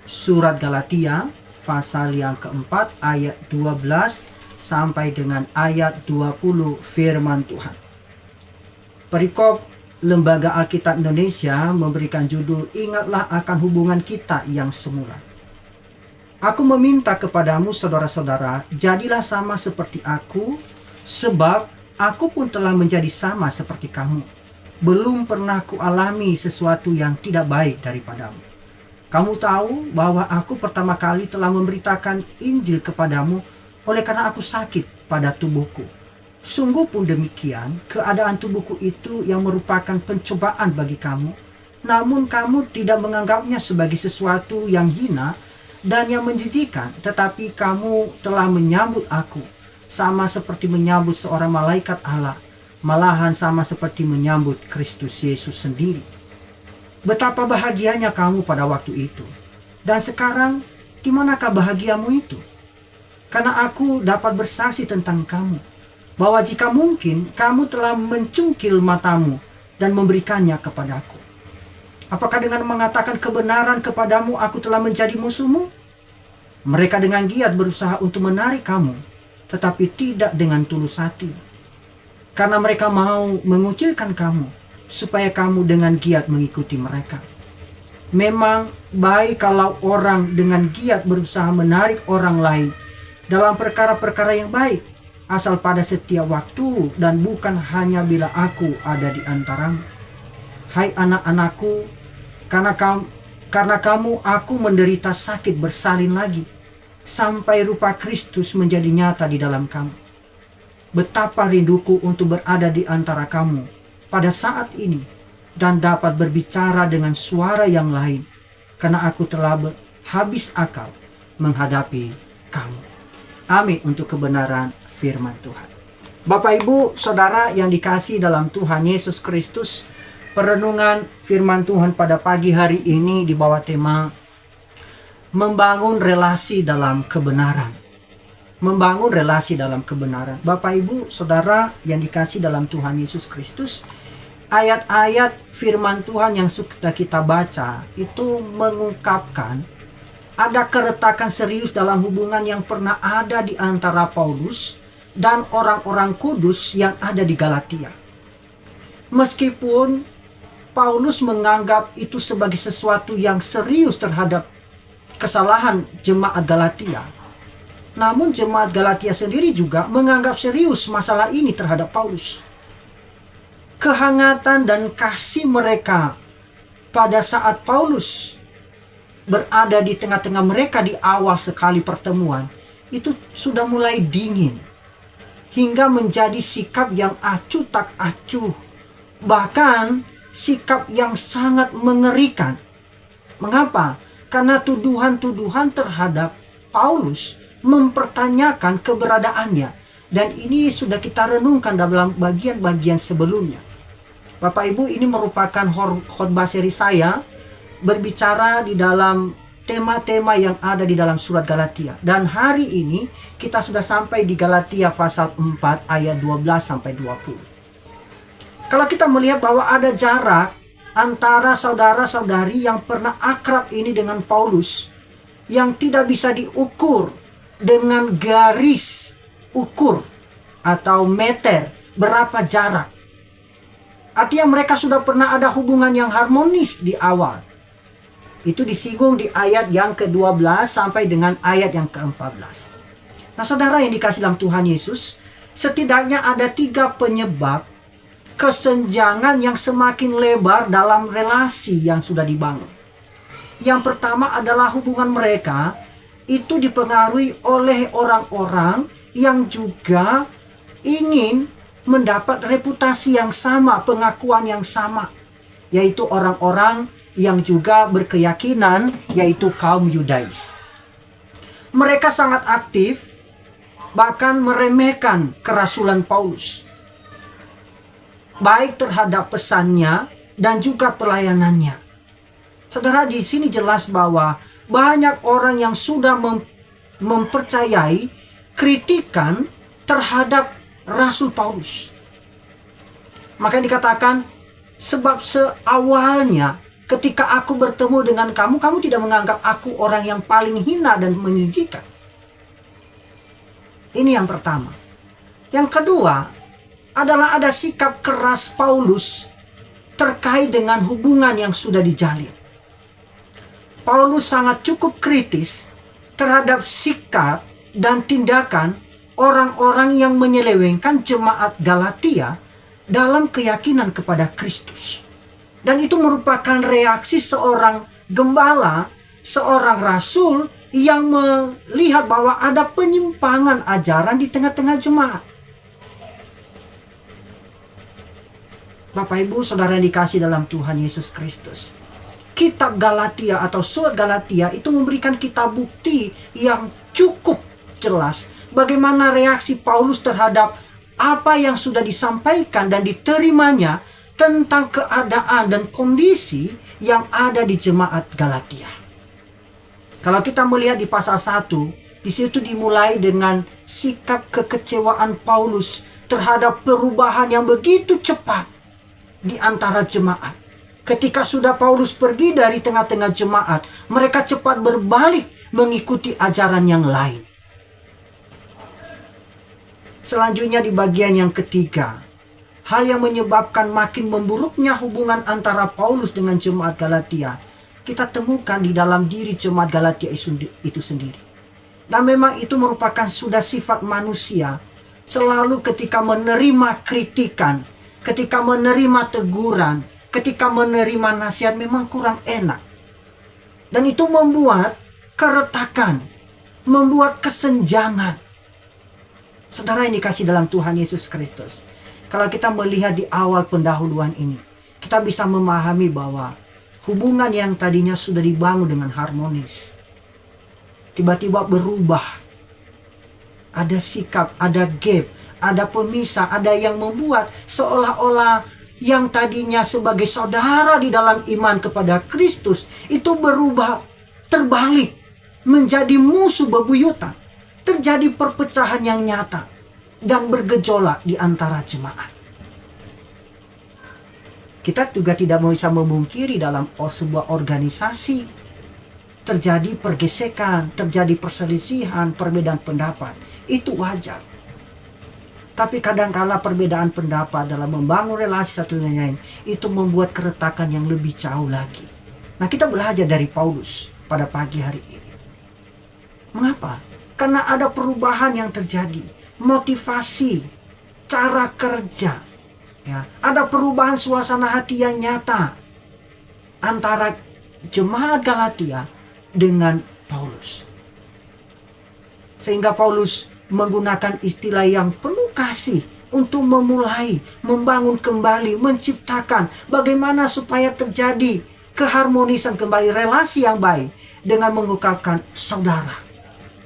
Surat Galatia pasal yang keempat ayat 12 sampai dengan ayat 20 firman Tuhan. Perikop Lembaga Alkitab Indonesia memberikan judul "Ingatlah akan hubungan kita yang semula". Aku meminta kepadamu saudara-saudara, jadilah sama seperti aku, sebab aku pun telah menjadi sama seperti kamu. Belum pernah kualami sesuatu yang tidak baik daripadamu. Kamu tahu bahwa aku pertama kali telah memberitakan Injil kepadamu oleh karena aku sakit pada tubuhku. Sungguh pun demikian, keadaan tubuhku itu yang merupakan pencobaan bagi kamu. Namun kamu tidak menganggapnya sebagai sesuatu yang hina dan yang menjijikan, tetapi kamu telah menyambut aku, sama seperti menyambut seorang malaikat Allah. Malahan sama seperti menyambut Kristus Yesus sendiri. Betapa bahagianya kamu pada waktu itu. Dan sekarang, di manakah bahagiamu itu? Karena aku dapat bersaksi tentang kamu, bahwa jika mungkin kamu telah mencungkil matamu dan memberikannya kepadaku. Apakah dengan mengatakan kebenaran kepadamu aku telah menjadi musuhmu? Mereka dengan giat berusaha untuk menarik kamu, tetapi tidak dengan tulus hati. Karena mereka mau mengucilkan kamu, supaya kamu dengan giat mengikuti mereka. Memang baik kalau orang dengan giat berusaha menarik orang lain dalam perkara-perkara yang baik, asal pada setiap waktu dan bukan hanya bila aku ada di antaramu. Hai anak-anakku, karena kamu aku menderita sakit bersalin lagi, sampai rupa Kristus menjadi nyata di dalam kamu. Betapa rinduku untuk berada di antara kamu pada saat ini dan dapat berbicara dengan suara yang lain, karena aku telah habis akal menghadapi kamu. Amin untuk kebenaran firman Tuhan. Bapak, Ibu, Saudara yang dikasihi dalam Tuhan Yesus Kristus, perenungan firman Tuhan pada pagi hari ini di bawah tema membangun relasi dalam kebenaran. Membangun relasi dalam kebenaran. Bapak, Ibu, Saudara yang dikasihi dalam Tuhan Yesus Kristus, ayat-ayat firman Tuhan yang sudah kita baca itu mengungkapkan ada keretakan serius dalam hubungan yang pernah ada di antara Paulus dan orang-orang kudus yang ada di Galatia. Meskipun Paulus menganggap itu sebagai sesuatu yang serius terhadap kesalahan jemaat Galatia, namun jemaat Galatia sendiri juga menganggap serius masalah ini terhadap Paulus. Kehangatan dan kasih mereka pada saat Paulus berada di tengah-tengah mereka di awal sekali pertemuan itu sudah mulai dingin, hingga menjadi sikap yang acuh tak acuh, bahkan sikap yang sangat mengerikan. Mengapa? Karena tuduhan-tuduhan terhadap Paulus mempertanyakan keberadaannya, dan ini sudah kita renungkan dalam bagian-bagian sebelumnya. Bapak, Ibu, ini merupakan khotbah seri saya berbicara di dalam tema-tema yang ada di dalam surat Galatia, dan hari ini kita sudah sampai di Galatia pasal 4 ayat 12 sampai 20. Kalau kita melihat bahwa ada jarak antara saudara-saudari yang pernah akrab ini dengan Paulus yang tidak bisa diukur dengan garis ukur atau meter berapa jarak. Artinya mereka sudah pernah ada hubungan yang harmonis di awal. Itu disinggung di ayat yang ke-12 sampai dengan ayat yang ke-14. Nah, saudara yang dikasihi dalam Tuhan Yesus, setidaknya ada 3 penyebab kesenjangan yang semakin lebar dalam relasi yang sudah dibangun. Yang pertama adalah hubungan mereka itu dipengaruhi oleh orang-orang yang juga ingin mendapat reputasi yang sama, pengakuan yang sama, yaitu orang-orang yang juga berkeyakinan, yaitu kaum Yudais. Mereka sangat aktif, bahkan meremehkan kerasulan Paulus, baik terhadap pesannya dan juga pelayanannya. Saudara, di sini jelas bahwa banyak orang yang sudah mempercayai kritikan terhadap Rasul Paulus. Maka dikatakan sebab seawalnya Ketika aku bertemu dengan kamu, kamu tidak menganggap aku orang yang paling hina dan menjijikan. Ini yang pertama. Yang kedua adalah ada sikap keras Paulus terkait dengan hubungan yang sudah dijalin. Paulus sangat cukup kritis terhadap sikap dan tindakan orang-orang yang menyelewengkan jemaat Galatia dalam keyakinan kepada Kristus. Dan itu merupakan reaksi seorang gembala, seorang rasul yang melihat bahwa ada penyimpangan ajaran di tengah-tengah jemaat. Bapak Ibu Saudara yang dikasihi dalam Tuhan Yesus Kristus, kitab Galatia atau surat Galatia itu memberikan kita bukti yang cukup jelas bagaimana reaksi Paulus terhadap apa yang sudah disampaikan dan diterimanya tentang keadaan dan kondisi yang ada di jemaat Galatia. Kalau kita melihat di pasal 1, di situ dimulai dengan sikap kekecewaan Paulus terhadap perubahan yang begitu cepat di antara jemaat. Ketika sudah Paulus pergi dari tengah-tengah jemaat, mereka cepat berbalik mengikuti ajaran yang lain. Selanjutnya di bagian yang ketiga, hal yang menyebabkan makin memburuknya hubungan antara Paulus dengan jemaat Galatia, kita temukan di dalam diri jemaat Galatia itu sendiri. Dan memang itu merupakan sudah sifat manusia. Selalu ketika menerima kritikan, ketika menerima teguran, ketika menerima nasihat memang kurang enak. Dan itu membuat keretakan, membuat kesenjangan. Saudara yang dikasihi dalam Tuhan Yesus Kristus, kalau kita melihat di awal pendahuluan ini, kita bisa memahami bahwa hubungan yang tadinya sudah dibangun dengan harmonis, tiba-tiba berubah. Ada sikap, ada gap, ada pemisah, ada yang membuat seolah-olah yang tadinya sebagai saudara di dalam iman kepada Kristus itu berubah, terbalik, menjadi musuh bebuyutan. Terjadi perpecahan yang nyata dan bergejolak di antara jemaat. Kita juga tidak bisa memungkiri dalam sebuah organisasi terjadi pergesekan, terjadi perselisihan, perbedaan pendapat. Itu wajar. Tapi kadangkala perbedaan pendapat dalam membangun relasi satu dengan lain itu membuat keretakan yang lebih jauh lagi. Nah, kita belajar dari Paulus pada pagi hari ini. Mengapa? Karena ada perubahan yang terjadi, motivasi, cara kerja, ya, ada perubahan suasana hati yang nyata antara jemaat Galatia dengan Paulus. Sehingga Paulus menggunakan istilah yang penuh kasih untuk memulai, membangun kembali, menciptakan bagaimana supaya terjadi keharmonisan kembali, relasi yang baik dengan mengungkapkan saudara.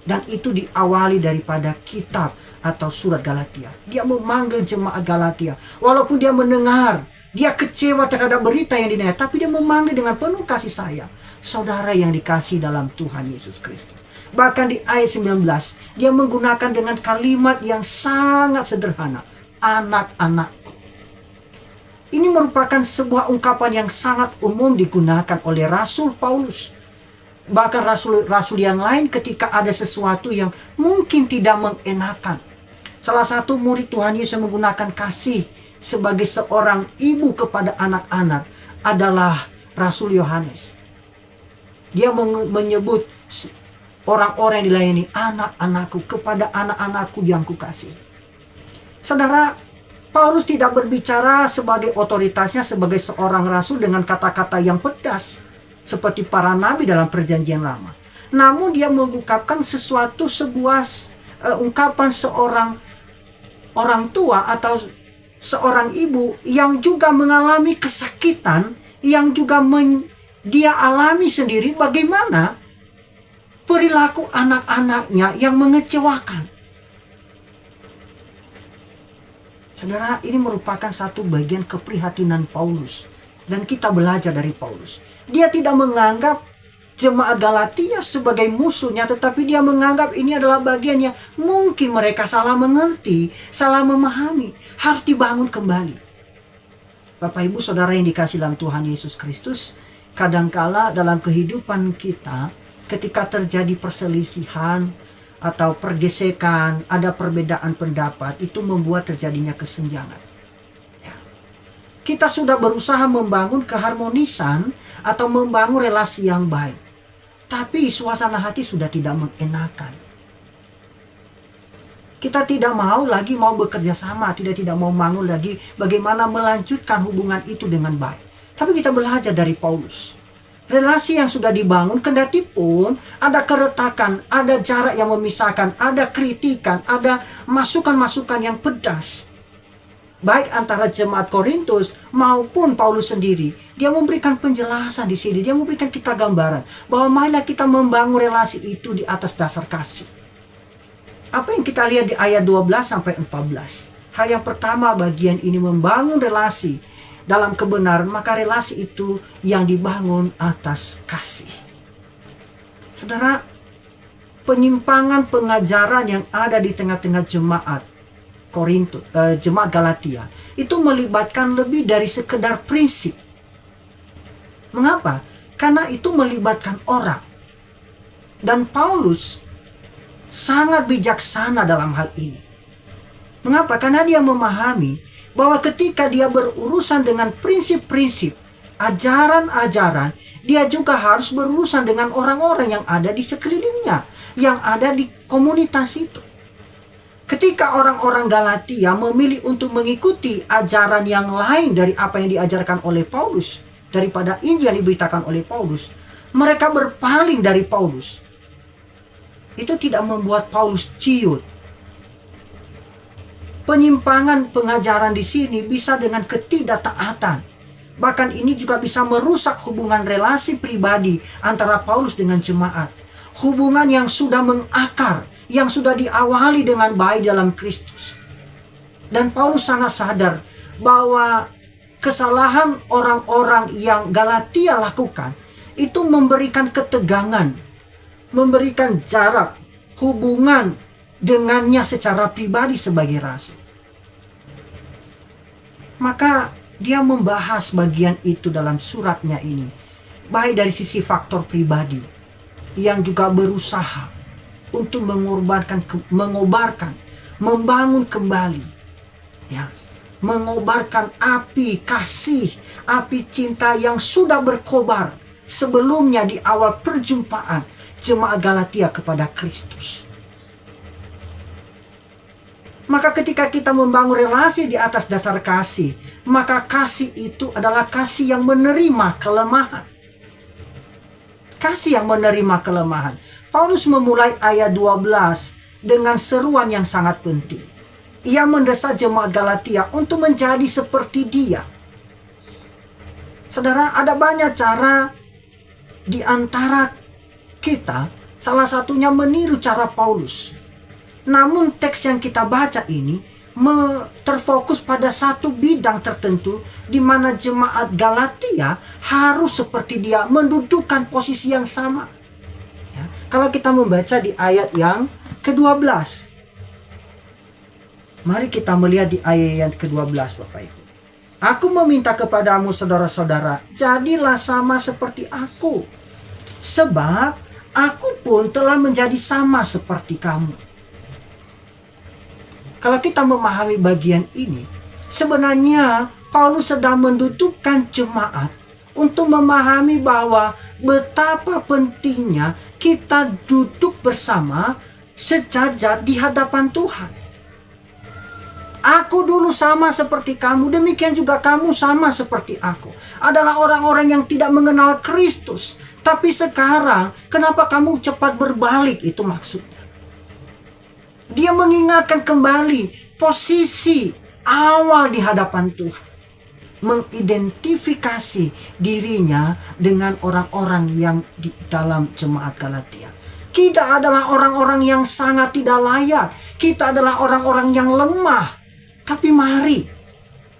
Dan itu diawali daripada kitab atau surat Galatia. Dia memanggil jemaat Galatia. Walaupun dia mendengar, dia kecewa terhadap berita yang dinilai, tapi dia memanggil dengan penuh kasih sayang. Saudara yang dikasihi dalam Tuhan Yesus Kristus. Bahkan di ayat 19, dia menggunakan dengan kalimat yang sangat sederhana. Anak-anakku. Ini merupakan sebuah ungkapan yang sangat umum digunakan oleh Rasul Paulus. Bahkan rasul-rasul yang lain ketika ada sesuatu yang mungkin tidak mengenakan. Salah satu murid Tuhan Yesus yang menggunakan kasih sebagai seorang ibu kepada anak-anak adalah Rasul Yohanes. Dia menyebut orang-orang yang dilayani anak-anakku, kepada anak-anakku yang kukasih. Saudara, Paulus tidak berbicara sebagai otoritasnya sebagai seorang rasul dengan kata-kata yang pedas seperti para nabi dalam perjanjian lama. Namun dia mengungkapkan sebuah ungkapan seorang orang tua atau seorang ibu yang juga mengalami kesakitan, yang juga dia alami sendiri bagaimana perilaku anak-anaknya yang mengecewakan. Saudara, ini merupakan satu bagian keprihatinan Paulus. Dan kita belajar dari Paulus. Dia tidak menganggap jemaat Galatia sebagai musuhnya, tetapi dia menganggap ini adalah bagian yang mungkin mereka salah mengerti, salah memahami, harus dibangun kembali. Bapak Ibu Saudara yang dikasihi dalam Tuhan Yesus Kristus, Kadangkala dalam kehidupan kita, ketika terjadi perselisihan atau pergesekan, ada perbedaan pendapat, itu membuat terjadinya kesenjangan. Ya. Kita sudah berusaha membangun keharmonisan atau membangun relasi yang baik, tapi suasana hati sudah tidak mengenakan. Kita tidak mau lagi bekerja sama, tidak mau membangun lagi bagaimana melanjutkan hubungan itu dengan baik. Tapi kita belajar dari Paulus. Relasi yang sudah dibangun, kendati pun ada keretakan, ada jarak yang memisahkan, ada kritikan, ada masukan-masukan yang pedas. Baik antara jemaat Korintus maupun Paulus sendiri. Dia memberikan penjelasan di sini. Dia memberikan kita gambaran bahwa marilah kita membangun relasi itu di atas dasar kasih. Apa yang kita lihat di ayat 12 sampai 14. Hal yang pertama bagian ini membangun relasi dalam kebenaran, maka relasi itu yang dibangun atas kasih. Saudara, penyimpangan pengajaran yang ada di tengah-tengah jemaat Korintus, jemaat Galatia, itu melibatkan lebih dari sekedar prinsip. Mengapa? Karena itu melibatkan orang. Dan Paulus sangat bijaksana dalam hal ini. Mengapa? Karena dia memahami bahwa ketika dia berurusan dengan prinsip-prinsip, ajaran-ajaran, dia juga harus berurusan dengan orang-orang yang ada di sekelilingnya, yang ada di komunitas itu. Ketika orang-orang Galatia memilih untuk mengikuti ajaran yang lain dari apa yang diajarkan oleh Paulus, daripada Injil yang diberitakan oleh Paulus, mereka berpaling dari Paulus. Itu tidak membuat Paulus ciut. Penyimpangan pengajaran di sini bisa dengan ketidaktaatan. Bahkan ini juga bisa merusak hubungan relasi pribadi antara Paulus dengan jemaat. Hubungan yang sudah mengakar, yang sudah diawali dengan baik dalam Kristus. Dan Paulus sangat sadar bahwa kesalahan orang-orang yang Galatia lakukan itu memberikan ketegangan, memberikan jarak hubungan dengannya secara pribadi sebagai rasul. Maka dia membahas bagian itu dalam suratnya ini, baik dari sisi faktor pribadi yang juga berusaha untuk mengobarkan, membangun kembali, ya, mengobarkan api kasih, api cinta yang sudah berkobar sebelumnya di awal perjumpaan jemaat Galatia kepada Kristus. Maka ketika kita membangun relasi di atas dasar kasih, maka kasih itu adalah kasih yang menerima kelemahan. Kasih yang menerima kelemahan. Paulus memulai ayat 12 dengan seruan yang sangat penting. Ia mendesak jemaat Galatia untuk menjadi seperti dia. Saudara, ada banyak cara di antara kita, salah satunya meniru cara Paulus. Namun teks yang kita baca ini terfokus pada satu bidang tertentu di mana jemaat Galatia harus seperti dia, mendudukkan posisi yang sama. Ya, kalau kita membaca di ayat yang ke-12. Mari kita melihat di ayat yang ke-12, Bapak Ibu. Aku meminta kepadamu saudara-saudara, jadilah sama seperti aku. Sebab aku pun telah menjadi sama seperti kamu. Kalau kita memahami bagian ini, sebenarnya Paulus sedang mendudukkan jemaat untuk memahami bahwa betapa pentingnya kita duduk bersama sejajar di hadapan Tuhan. Aku dulu sama seperti kamu, demikian juga kamu sama seperti aku. Adalah orang-orang yang tidak mengenal Kristus. Tapi sekarang, kenapa kamu cepat berbalik? Itu maksudnya. Dia mengingatkan kembali posisi awal di hadapan Tuhan. Mengidentifikasi dirinya dengan orang-orang yang di dalam jemaat Galatia. Kita adalah orang-orang yang sangat tidak layak. Kita adalah orang-orang yang lemah. Tapi mari,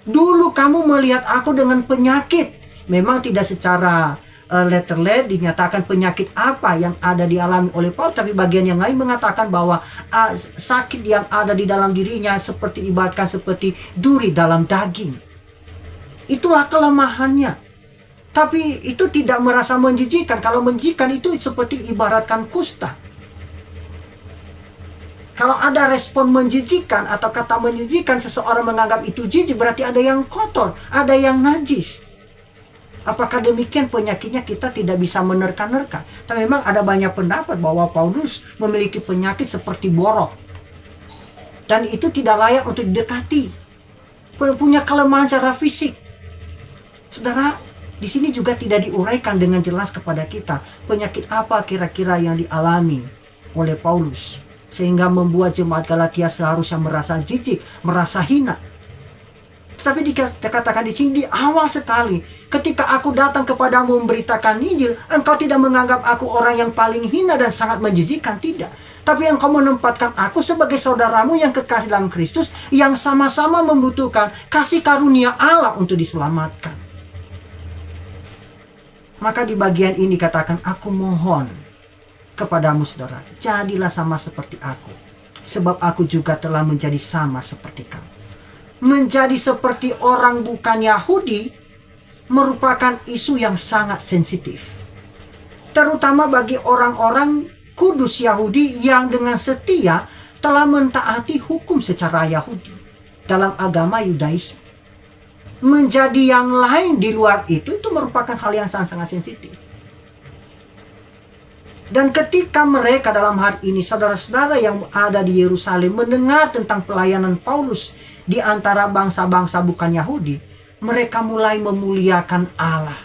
dulu kamu melihat aku dengan penyakit. Memang tidak secara letter-letter dinyatakan penyakit apa yang ada dialami oleh Paulus, tapi bagian yang lain mengatakan bahwa sakit yang ada di dalam dirinya seperti ibaratkan seperti duri dalam daging. Itulah kelemahannya. Tapi itu tidak merasa menjijikan. Kalau menjijikan itu seperti ibaratkan kusta. Kalau ada respon menjijikan atau kata menjijikan, seseorang menganggap itu jijik, berarti ada yang kotor, ada yang najis. Apakah demikian penyakitnya? Kita tidak bisa menerka-nerka. Tapi memang ada banyak pendapat bahwa Paulus memiliki penyakit seperti borok. Dan itu tidak layak untuk didekati. Punya kelemahan secara fisik. Saudara, di sini juga tidak diuraikan dengan jelas kepada kita penyakit apa kira-kira yang dialami oleh Paulus, sehingga membuat jemaat Galatia seharusnya merasa jijik, merasa hina. Tetapi dikatakan di sini di awal sekali, ketika aku datang kepadamu memberitakan Injil, engkau tidak menganggap aku orang yang paling hina dan sangat menjijikkan, tidak. Tapi engkau menempatkan aku sebagai saudaramu yang kekasih dalam Kristus, yang sama-sama membutuhkan kasih karunia Allah untuk diselamatkan. Maka di bagian ini katakan, aku mohon kepadamu saudara, jadilah sama seperti aku, sebab aku juga telah menjadi sama seperti kamu. Menjadi seperti orang bukan Yahudi merupakan isu yang sangat sensitif, terutama bagi orang-orang kudus Yahudi yang dengan setia telah mentaati hukum secara Yahudi dalam agama Yudaisme. Menjadi yang lain di luar itu merupakan hal yang sangat-sangat sensitif. Dan ketika mereka dalam hari ini, saudara-saudara yang ada di Yerusalem, mendengar tentang pelayanan Paulus di antara bangsa-bangsa bukan Yahudi, mereka mulai memuliakan Allah.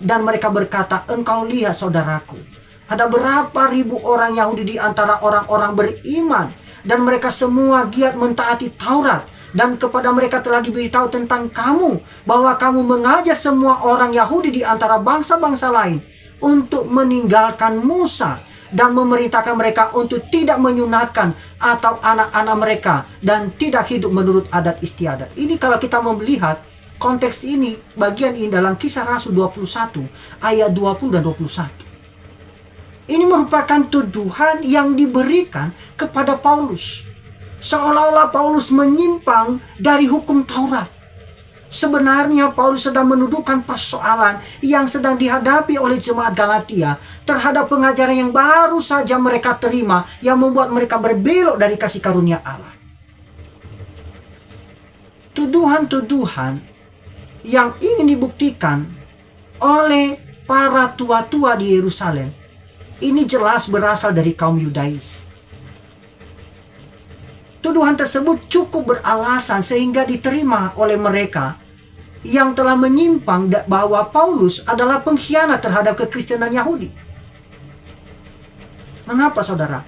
Dan mereka berkata, engkau lihat saudaraku, ada berapa ribu orang Yahudi di antara orang-orang beriman, dan mereka semua giat mentaati Taurat. Dan kepada mereka telah diberitahu tentang kamu, bahwa kamu mengajar semua orang Yahudi di antara bangsa-bangsa lain untuk meninggalkan Musa dan memerintahkan mereka untuk tidak menyunatkan atau anak-anak mereka dan tidak hidup menurut adat istiadat. Ini kalau kita melihat konteks ini, bagian ini dalam Kisah Rasul 21 ayat 20 dan 21. Ini merupakan tuduhan yang diberikan kepada Paulus, seolah-olah Paulus menyimpang dari hukum Taurat. Sebenarnya Paulus sedang menuduhkan persoalan yang sedang dihadapi oleh jemaat Galatia terhadap pengajaran yang baru saja mereka terima, yang membuat mereka berbelok dari kasih karunia Allah. Tuduhan-tuduhan yang ingin dibuktikan oleh para tua-tua di Yerusalem ini jelas berasal dari kaum Yudais. Tuduhan tersebut cukup beralasan sehingga diterima oleh mereka yang telah menyimpang bahwa Paulus adalah pengkhianat terhadap kekristenan Yahudi. Mengapa saudara?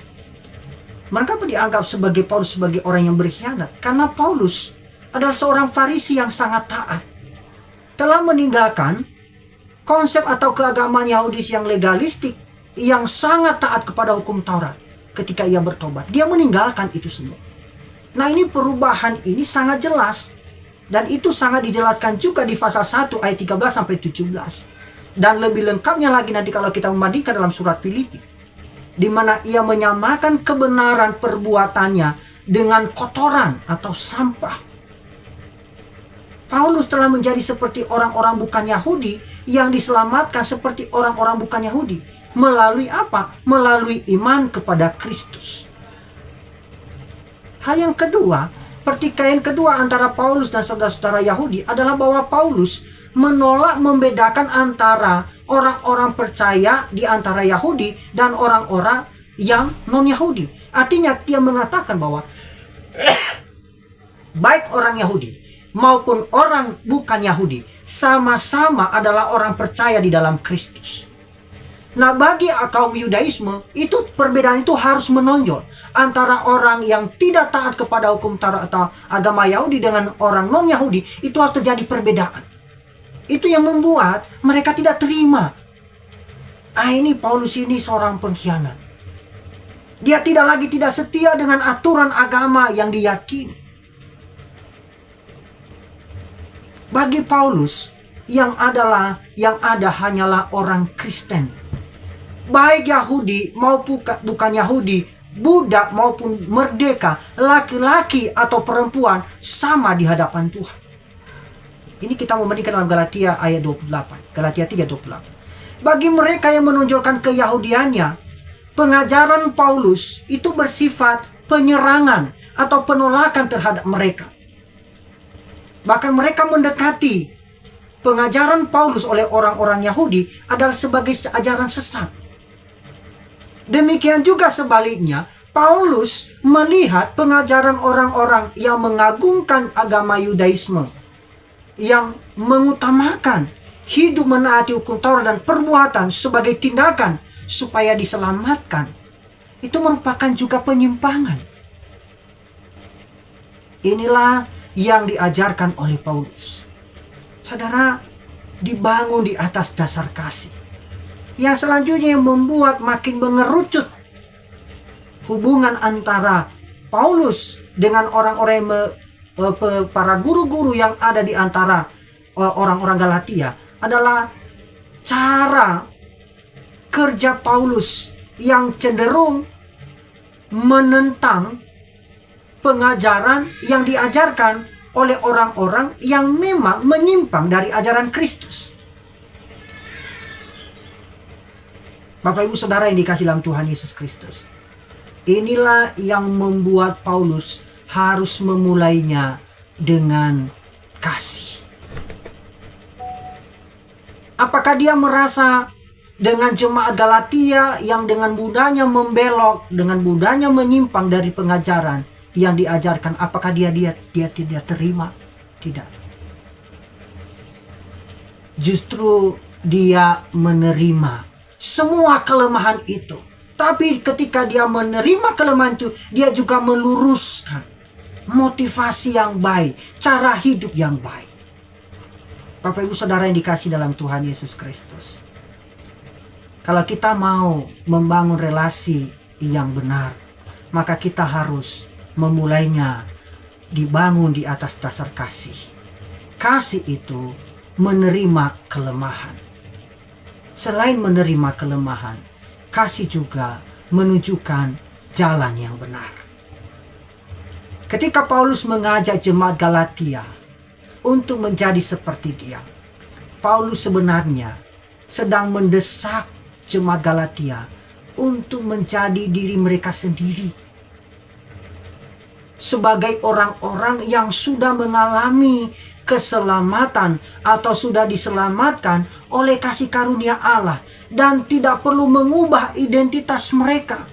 Mengapa dianggap sebagai Paulus sebagai orang yang berkhianat? Karena Paulus adalah seorang Farisi yang sangat taat. Telah meninggalkan konsep atau keagamaan Yahudi yang legalistik, yang sangat taat kepada hukum Taurat. Ketika ia bertobat, dia meninggalkan itu semua. Nah, ini perubahan ini sangat jelas, dan itu sangat dijelaskan juga di pasal 1 ayat 13 sampai 17. Dan lebih lengkapnya lagi nanti kalau kita membandingkan dalam surat Filipi, di mana ia menyamakan kebenaran perbuatannya dengan kotoran atau sampah. Paulus telah menjadi seperti orang-orang bukan Yahudi yang diselamatkan seperti orang-orang bukan Yahudi. Melalui apa? Melalui iman kepada Kristus. Hal yang kedua, pertikaian kedua antara Paulus dan saudara-saudara Yahudi adalah bahwa Paulus menolak membedakan antara orang-orang percaya di antara Yahudi dan orang-orang yang non-Yahudi. Artinya dia mengatakan bahwa baik orang Yahudi maupun orang bukan Yahudi sama-sama adalah orang percaya di dalam Kristus. Nah, bagi kaum Yudaisme, itu perbedaan itu harus menonjol antara orang yang tidak taat kepada hukum Taurat atau agama Yahudi dengan orang non-Yahudi. Itu harus terjadi perbedaan. Itu yang membuat mereka tidak terima. Ini Paulus ini seorang pengkhianat. Dia tidak setia dengan aturan agama yang diyakini. Bagi Paulus, yang ada hanyalah orang Kristen. Baik Yahudi maupun bukan Yahudi, budak maupun merdeka, laki-laki atau perempuan, sama di hadapan Tuhan. Ini kita membandingkan dalam Galatia ayat 28. Galatia 3:28. Bagi mereka yang menonjolkan keyahudiannya, pengajaran Paulus itu bersifat penyerangan atau penolakan terhadap mereka. Bahkan mereka mendekati pengajaran Paulus oleh orang-orang Yahudi adalah sebagai ajaran sesat. Demikian juga sebaliknya, Paulus melihat pengajaran orang-orang yang mengagungkan agama Yudaisme, yang mengutamakan hidup menaati hukum Taurat dan perbuatan sebagai tindakan supaya diselamatkan, itu merupakan juga penyimpangan. Inilah yang diajarkan oleh Paulus. Saudara, dibangun di atas dasar kasih. Yang selanjutnya yang membuat makin mengerucut hubungan antara Paulus dengan orang-orang para guru-guru yang ada di antara orang-orang Galatia adalah cara kerja Paulus yang cenderung menentang pengajaran yang diajarkan oleh orang-orang yang memang menyimpang dari ajaran Kristus. Bapak Ibu Saudara yang dikasihi dalam Tuhan Yesus Kristus, inilah yang membuat Paulus harus memulainya dengan kasih. Apakah dia merasa dengan jemaat Galatia yang dengan mudahnya membelok, dengan mudahnya menyimpang dari pengajaran yang diajarkan, apakah dia tidak terima? Tidak. Justru dia menerima semua kelemahan itu. Tapi ketika dia menerima kelemahan itu, dia juga meluruskan motivasi yang baik, cara hidup yang baik. Bapak Ibu Saudara yang dikasihi dalam Tuhan Yesus Kristus, kalau kita mau membangun relasi yang benar, maka kita harus memulainya dibangun di atas dasar kasih. Kasih itu menerima kelemahan. Selain menerima kelemahan, kasih juga menunjukkan jalan yang benar. Ketika Paulus mengajak jemaat Galatia untuk menjadi seperti dia, Paulus sebenarnya sedang mendesak jemaat Galatia untuk menjadi diri mereka sendiri. Sebagai orang-orang yang sudah mengalami keselamatan atau sudah diselamatkan oleh kasih karunia Allah dan tidak perlu mengubah identitas mereka.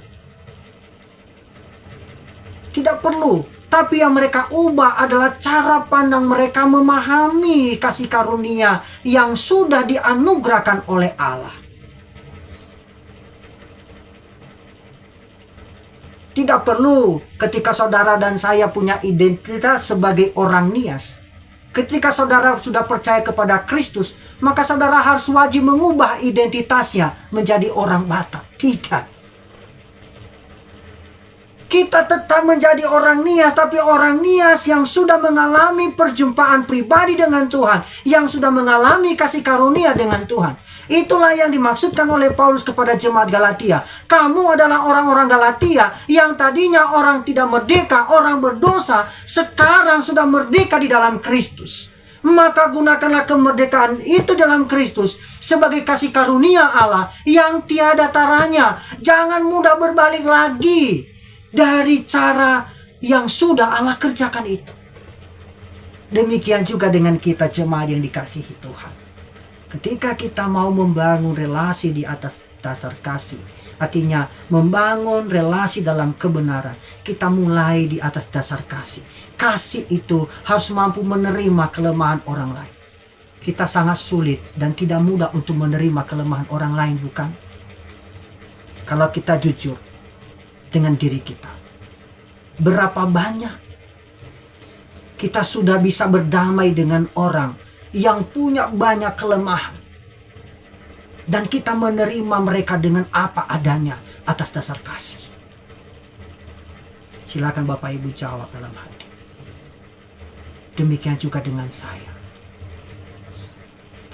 Tidak perlu, tapi yang mereka ubah adalah cara pandang mereka memahami kasih karunia yang sudah dianugerahkan oleh Allah. Tidak perlu ketika saudara dan saya punya identitas sebagai orang Nias. Ketika saudara sudah percaya kepada Kristus, maka saudara harus wajib mengubah identitasnya menjadi orang Batak. Tidak. Kita tetap menjadi orang Nias, tapi orang Nias yang sudah mengalami perjumpaan pribadi dengan Tuhan, yang sudah mengalami kasih karunia dengan Tuhan. Itulah yang dimaksudkan oleh Paulus kepada jemaat Galatia. Kamu adalah orang-orang Galatia yang tadinya orang tidak merdeka, orang berdosa, sekarang sudah merdeka di dalam Kristus. Maka gunakanlah kemerdekaan itu dalam Kristus sebagai kasih karunia Allah yang tiada taranya. Jangan mudah berbalik lagi dari cara yang sudah Allah kerjakan itu. Demikian juga dengan kita jemaat yang dikasihi Tuhan. Ketika kita mau membangun relasi di atas dasar kasih, artinya membangun relasi dalam kebenaran, kita mulai di atas dasar kasih. Kasih itu harus mampu menerima kelemahan orang lain. Kita sangat sulit dan tidak mudah untuk menerima kelemahan orang lain, bukan? Kalau kita jujur dengan diri kita, berapa banyak kita sudah bisa berdamai dengan orang yang punya banyak kelemahan, dan kita menerima mereka dengan apa adanya atas dasar kasih. Silakan Bapak Ibu jawab dalam hati. Demikian juga dengan saya.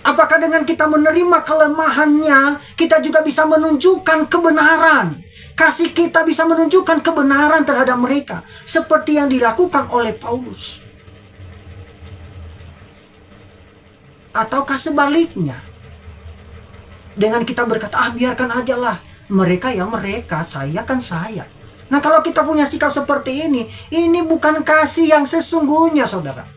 Apakah dengan kita menerima kelemahannya, kita juga bisa menunjukkan kebenaran? Kasih kita bisa menunjukkan kebenaran terhadap mereka, seperti yang dilakukan oleh Paulus. Ataukah sebaliknya? Dengan kita berkata, biarkan aja lah. Mereka ya mereka, saya kan saya. Nah, kalau kita punya sikap seperti ini bukan kasih yang sesungguhnya, saudara.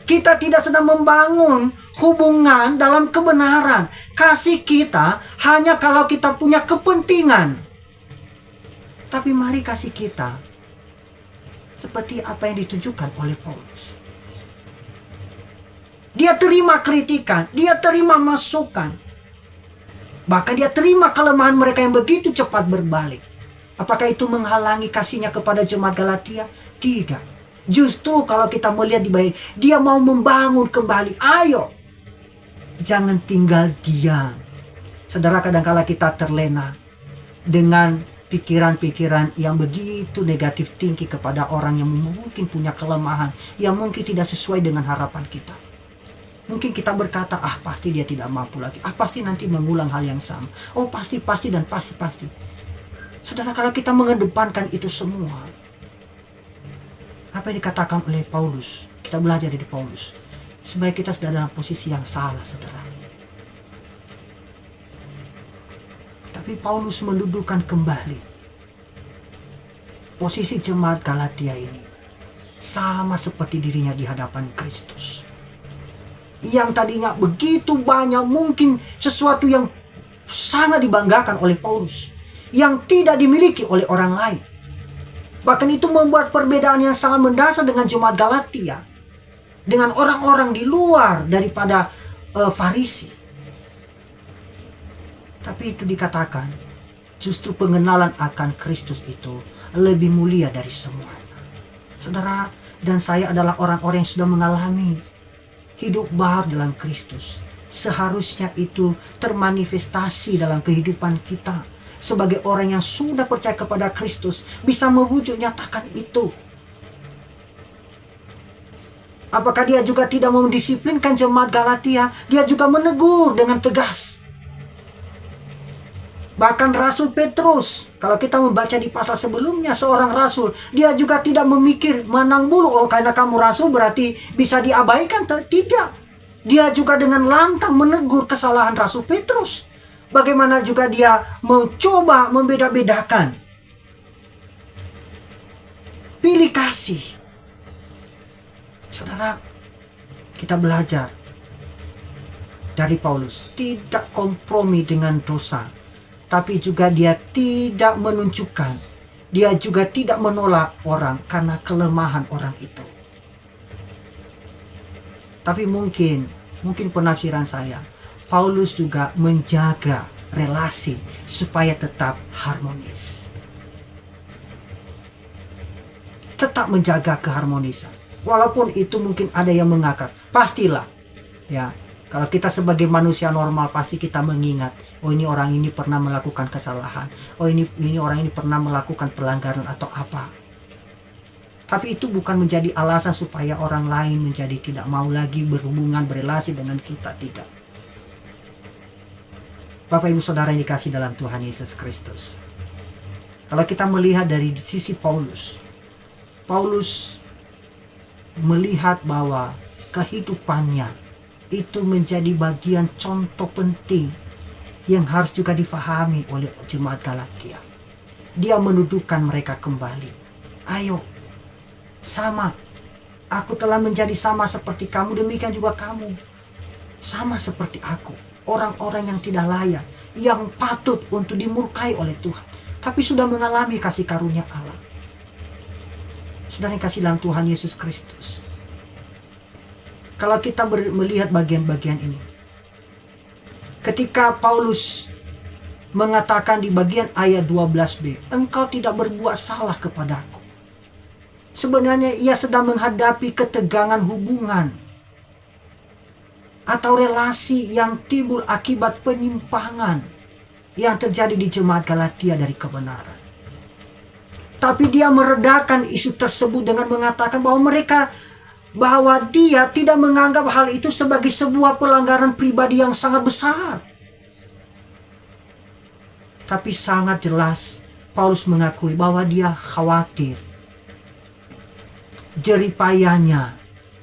Kita tidak sedang membangun hubungan dalam kebenaran. Kasih kita hanya kalau kita punya kepentingan. Tapi mari kasih kita seperti apa yang ditunjukkan oleh Paulus. Dia terima kritikan, dia terima masukan. Bahkan dia terima kelemahan mereka yang begitu cepat berbalik. Apakah itu menghalangi kasihnya kepada jemaat Galatia? Tidak. Justru kalau kita melihat di bawah, dia mau membangun kembali. Ayo, jangan tinggal diam. Saudara, kadang-kala kita terlena dengan pikiran-pikiran yang begitu negatif tinggi kepada orang yang mungkin punya kelemahan, yang mungkin tidak sesuai dengan harapan kita. Mungkin kita berkata, pasti dia tidak mampu lagi. Pasti nanti mengulang hal yang sama. Pasti dan pasti. Saudara, kalau kita mengedepankan itu semua, apa yang dikatakan oleh Paulus, kita belajar dari Paulus, sebenarnya kita sudah dalam posisi yang salah, saudara. Tapi Paulus mendudukan kembali posisi jemaat Galatia ini sama seperti dirinya di hadapan Kristus. Yang tadinya begitu banyak mungkin sesuatu yang sangat dibanggakan oleh Paulus, yang tidak dimiliki oleh orang lain. Bahkan itu membuat perbedaan yang sangat mendasar dengan jemaat Galatia, dengan orang-orang di luar daripada Farisi. Tapi itu dikatakan, justru pengenalan akan Kristus itu lebih mulia dari semuanya. Saudara dan saya adalah orang-orang yang sudah mengalami hidup baru dalam Kristus. Seharusnya itu termanifestasi dalam kehidupan kita. Sebagai orang yang sudah percaya kepada Kristus, bisa mewujud nyatakan itu. Apakah dia juga tidak mendisiplinkan jemaat Galatia? Dia juga menegur dengan tegas. Bahkan Rasul Petrus, kalau kita membaca di pasal sebelumnya, seorang rasul, dia juga tidak memikir menang bulu. Karena kamu rasul berarti bisa diabaikan. Tidak. Dia juga dengan lantang menegur kesalahan Rasul Petrus. Bagaimana juga dia mencoba membeda-bedakan. Pilih kasih. Saudara, kita belajar dari Paulus. Tidak kompromi dengan dosa. Tapi juga dia tidak menunjukkan, dia juga tidak menolak orang karena kelemahan orang itu. Tapi mungkin penafsiran saya, Paulus juga menjaga relasi supaya tetap harmonis. Tetap menjaga keharmonisan. Walaupun itu mungkin ada yang mengakar, pastilah ya. Kalau kita sebagai manusia normal pasti kita mengingat, ini orang ini pernah melakukan kesalahan. Ini orang ini pernah melakukan pelanggaran atau apa. Tapi itu bukan menjadi alasan supaya orang lain menjadi tidak mau lagi berhubungan, berelasi dengan kita, tidak. Bapak Ibu Saudara yang dikasihi dalam Tuhan Yesus Kristus. Kalau kita melihat dari sisi Paulus melihat bahwa kehidupannya itu menjadi bagian contoh penting yang harus juga difahami oleh jemaat Galatia. Dia mendudukan mereka kembali. Ayo, sama. Aku telah menjadi sama seperti kamu, demikian juga kamu. Sama seperti aku. Orang-orang yang tidak layak, yang patut untuk dimurkai oleh Tuhan, tapi sudah mengalami kasih karunia Allah. Saudara yang kasih dalam Tuhan Yesus Kristus. Kalau kita melihat bagian-bagian ini, ketika Paulus mengatakan di bagian ayat 12b, engkau tidak berbuat salah kepadaku. Sebenarnya ia sedang menghadapi ketegangan hubungan atau relasi yang timbul akibat penyimpangan yang terjadi di jemaat Galatia dari kebenaran. Tapi dia meredakan isu tersebut dengan mengatakan bahwa dia tidak menganggap hal itu sebagai sebuah pelanggaran pribadi yang sangat besar. Tapi sangat jelas Paulus mengakui bahwa dia khawatir jerih payahnya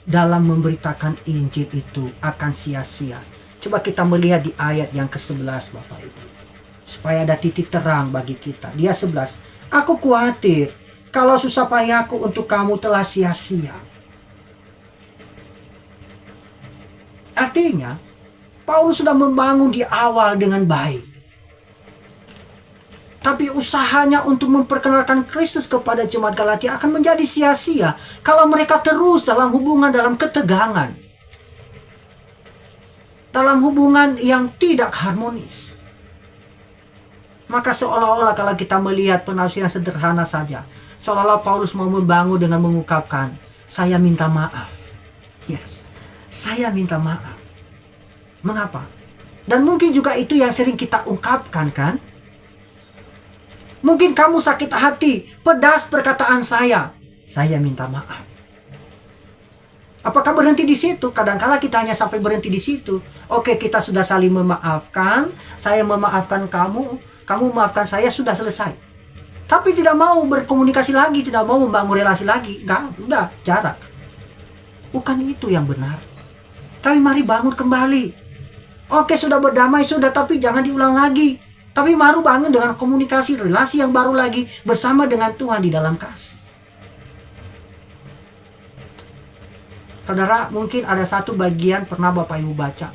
dalam memberitakan Injil itu akan sia-sia. Coba kita melihat di ayat yang ke-11 Bapak Ibu. Supaya ada titik terang bagi kita. Dia 11. Aku khawatir kalau susah payahku untuk kamu telah sia-sia. Artinya, Paulus sudah membangun di awal dengan baik. Tapi usahanya untuk memperkenalkan Kristus kepada jemaat Galatia akan menjadi sia-sia kalau mereka terus dalam hubungan dalam ketegangan. Dalam hubungan yang tidak harmonis. Maka seolah-olah kalau kita melihat penafsiran sederhana saja, seolah-olah Paulus mau membangun dengan mengungkapkan, saya minta maaf. Ya, saya minta maaf. Mengapa? Dan mungkin juga itu yang sering kita ungkapkan, kan? Mungkin kamu sakit hati, pedas perkataan saya. Saya minta maaf. Apakah berhenti di situ? Kadang-kala kita hanya sampai berhenti di situ. Oke, kita sudah saling memaafkan. Saya memaafkan kamu, kamu memaafkan saya, sudah selesai. Tapi tidak mau berkomunikasi lagi, tidak mau membangun relasi lagi. Enggak, udah, jarak. Bukan itu yang benar. Tapi mari bangun kembali. Oke, sudah berdamai, sudah, tapi jangan diulang lagi. Tapi baru bangun dengan komunikasi, relasi yang baru lagi bersama dengan Tuhan di dalam kasih. Saudara, mungkin ada satu bagian pernah Bapak Ibu baca.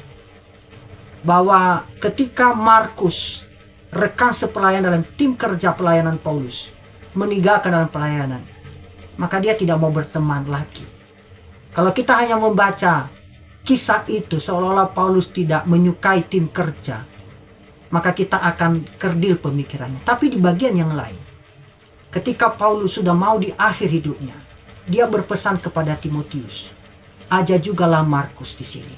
Bahwa ketika Markus, rekan sepelayanan dalam tim kerja pelayanan Paulus, meninggalkan dalam pelayanan, maka dia tidak mau berteman lagi. Kalau kita hanya membaca kisah itu seolah-olah Paulus tidak menyukai tim kerja, maka kita akan kerdil pemikirannya. Tapi di bagian yang lain, ketika Paulus sudah mau di akhir hidupnya, dia berpesan kepada Timotius, aja jugalah Markus di sini.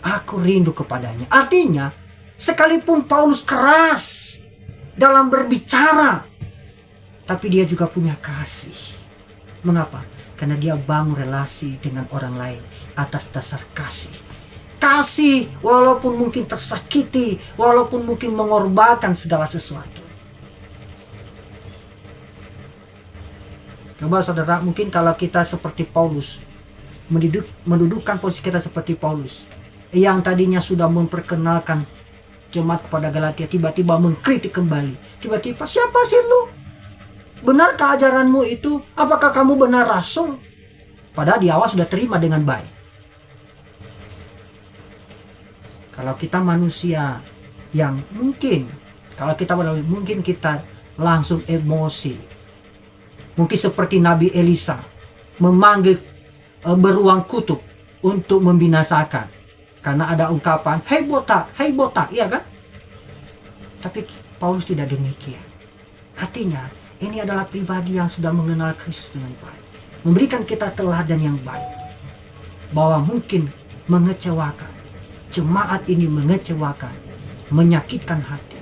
Aku rindu kepadanya. Artinya, sekalipun Paulus keras dalam berbicara, tapi dia juga punya kasih. Mengapa? Karena dia bangun relasi dengan orang lain atas dasar kasih. Kasih walaupun mungkin tersakiti, walaupun mungkin mengorbankan segala sesuatu. Coba saudara, mungkin kalau kita seperti Paulus, mendudukkan posisi kita seperti Paulus, yang tadinya sudah memperkenalkan jemaat kepada Galatia, tiba-tiba mengkritik kembali. Tiba-tiba, siapa sih lu? Benarkah ajaranmu itu? Apakah kamu benar rasul? Padahal di awal sudah terima dengan baik. Kalau kita manusia yang mungkin, kalau kita mungkin kita langsung emosi. Mungkin seperti Nabi Elisa memanggil beruang kutub untuk membinasakan. Karena ada ungkapan, hei botak, iya kan? Tapi Paulus tidak demikian. Artinya, ini adalah pribadi yang sudah mengenal Kristus dengan baik. Memberikan kita teladan yang baik. Bahwa mungkin mengecewakan. Jemaat ini mengecewakan, menyakitkan hati,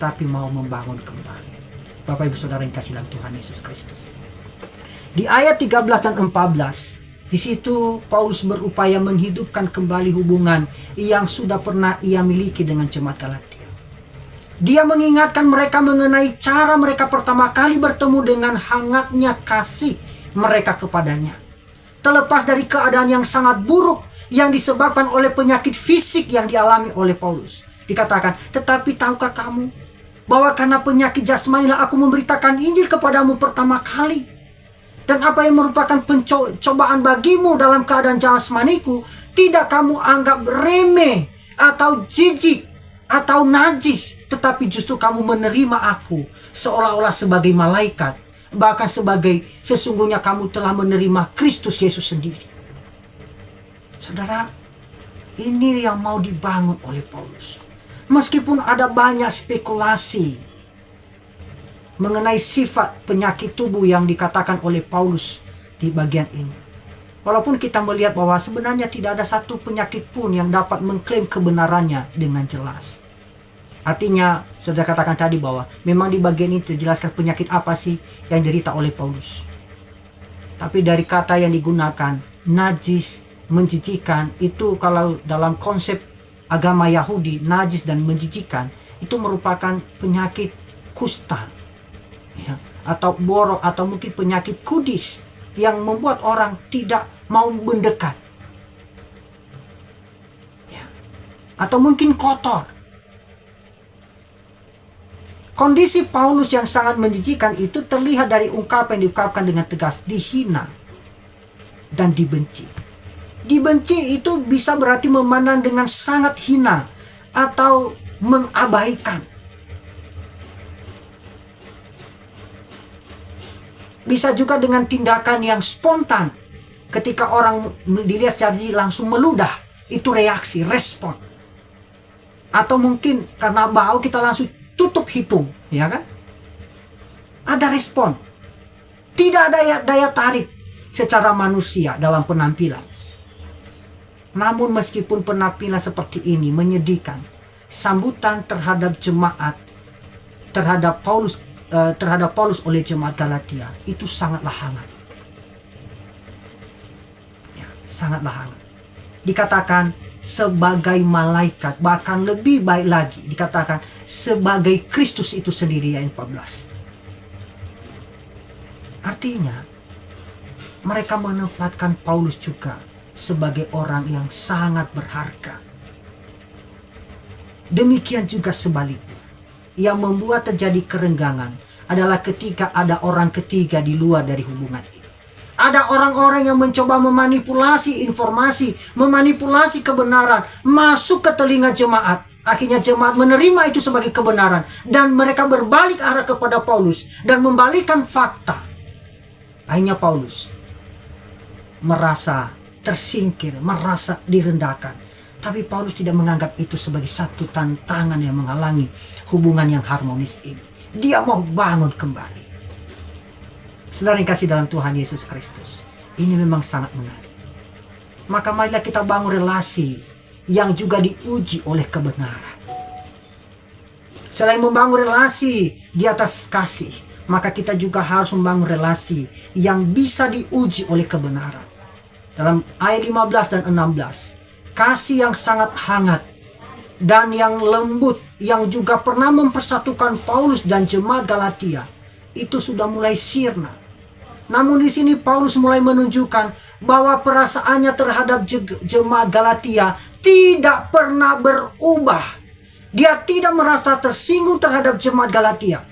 tapi mau membangun kembali. Bapak Ibu Saudara yang kasih dalam Tuhan Yesus Kristus. Di ayat 13 dan 14, di situ Paulus berupaya menghidupkan kembali hubungan yang sudah pernah ia miliki dengan jemaat Galatia. Dia mengingatkan mereka mengenai cara mereka pertama kali bertemu dengan hangatnya kasih mereka kepadanya. Terlepas dari keadaan yang sangat buruk yang disebabkan oleh penyakit fisik yang dialami oleh Paulus. Dikatakan, tetapi tahukah kamu bahwa karena penyakit jasmanilah aku memberitakan Injil kepadamu pertama kali. Dan apa yang merupakan pencobaan bagimu dalam keadaan jasmaniku, tidak kamu anggap remeh atau jijik atau najis, tetapi justru kamu menerima aku seolah-olah sebagai malaikat, bahkan sebagai sesungguhnya kamu telah menerima Kristus Yesus sendiri. Saudara, ini yang mau dibangun oleh Paulus. Meskipun ada banyak spekulasi mengenai sifat penyakit tubuh yang dikatakan oleh Paulus di bagian ini. Walaupun kita melihat bahwa sebenarnya tidak ada satu penyakit pun yang dapat mengklaim kebenarannya dengan jelas. Artinya, sudah katakan tadi bahwa memang di bagian ini terjelaskan penyakit apa sih yang diderita oleh Paulus. Tapi dari kata yang digunakan, najis, menjijikan, itu kalau dalam konsep agama Yahudi, najis dan menjijikan itu merupakan penyakit kusta, ya, atau borok, atau mungkin penyakit kudis yang membuat orang tidak mau mendekat. Ya. Atau mungkin kotor. Kondisi Paulus yang sangat menjijikan itu terlihat dari ungkapan yang diungkapkan dengan tegas, dihina dan dibenci. Dibenci itu bisa berarti memandang dengan sangat hina atau mengabaikan. Bisa juga dengan tindakan yang spontan. Ketika orang dilihat secara langsung meludah, itu reaksi, respon. Atau mungkin karena bau kita langsung tutup hidung, ya kan? Ada respon. Tidak ada daya tarik secara manusia dalam penampilan. Namun meskipun penampilan seperti ini menyedihkan, sambutan terhadap jemaat, terhadap Paulus oleh jemaat Galatia itu sangatlah hangat. Ya, sangatlah hangat. Dikatakan sebagai malaikat, bahkan lebih baik lagi dikatakan sebagai Kristus itu sendiri, ayat 14. Artinya mereka menempatkan Paulus juga sebagai orang yang sangat berharga. Demikian juga sebaliknya. Yang membuat terjadi kerenggangan adalah ketika ada orang ketiga di luar dari hubungan ini. Ada orang-orang yang mencoba memanipulasi informasi, memanipulasi kebenaran, masuk ke telinga jemaat. Akhirnya jemaat menerima itu sebagai kebenaran. Dan mereka berbalik arah kepada Paulus dan membalikkan fakta. Akhirnya Paulus merasa tersingkir, merasa direndahkan. Tapi Paulus tidak menganggap itu sebagai satu tantangan yang menghalangi hubungan yang harmonis ini. Dia mau bangun kembali. Saudara yang kasih dalam Tuhan Yesus Kristus, ini memang sangat menarik. Maka marilah kita bangun relasi yang juga diuji oleh kebenaran. Selain membangun relasi di atas kasih, maka kita juga harus membangun relasi yang bisa diuji oleh kebenaran. Dalam ayat 15 dan 16, kasih yang sangat hangat dan yang lembut yang juga pernah mempersatukan Paulus dan jemaat Galatia itu sudah mulai sirna. Namun di sini Paulus mulai menunjukkan bahwa perasaannya terhadap jemaat Galatia tidak pernah berubah. Dia tidak merasa tersinggung terhadap jemaat Galatia.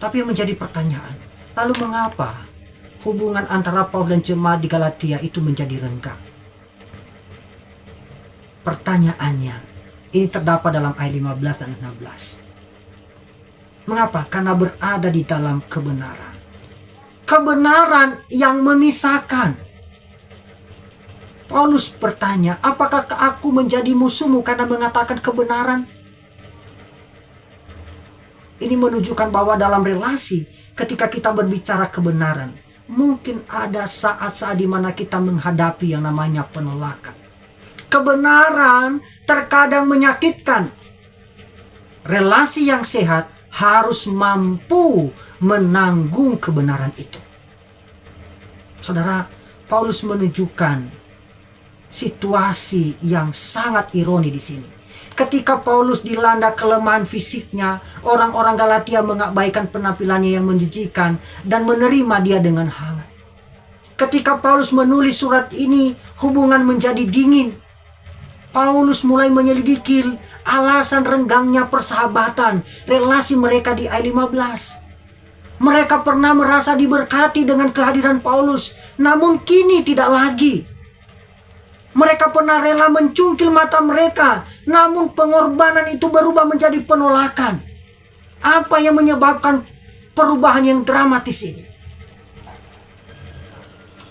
Tapi yang menjadi pertanyaan, lalu mengapa hubungan antara Paulus dan jemaat di Galatia itu menjadi renggang? Pertanyaannya, ini terdapat dalam ayat 15 dan 16. Mengapa? Karena berada di dalam kebenaran. Kebenaran yang memisahkan. Paulus bertanya, apakah aku menjadi musuhmu karena mengatakan kebenaran? Ini menunjukkan bahwa dalam relasi, ketika kita berbicara kebenaran, mungkin ada saat-saat di mana kita menghadapi yang namanya penolakan. Kebenaran terkadang menyakitkan. Relasi yang sehat harus mampu menanggung kebenaran itu. Saudara, Paulus menunjukkan situasi yang sangat ironi di sini. Ketika Paulus dilanda kelemahan fisiknya, orang-orang Galatia mengabaikan penampilannya yang menjijikan dan menerima dia dengan hangat. Ketika Paulus menulis surat ini, hubungan menjadi dingin. Paulus mulai menyelidiki alasan renggangnya persahabatan, relasi mereka di ayat 15. Mereka pernah merasa diberkati dengan kehadiran Paulus, namun kini tidak lagi. Mereka pernah rela mencungkil mata mereka, namun pengorbanan itu berubah menjadi penolakan. Apa yang menyebabkan perubahan yang dramatis ini?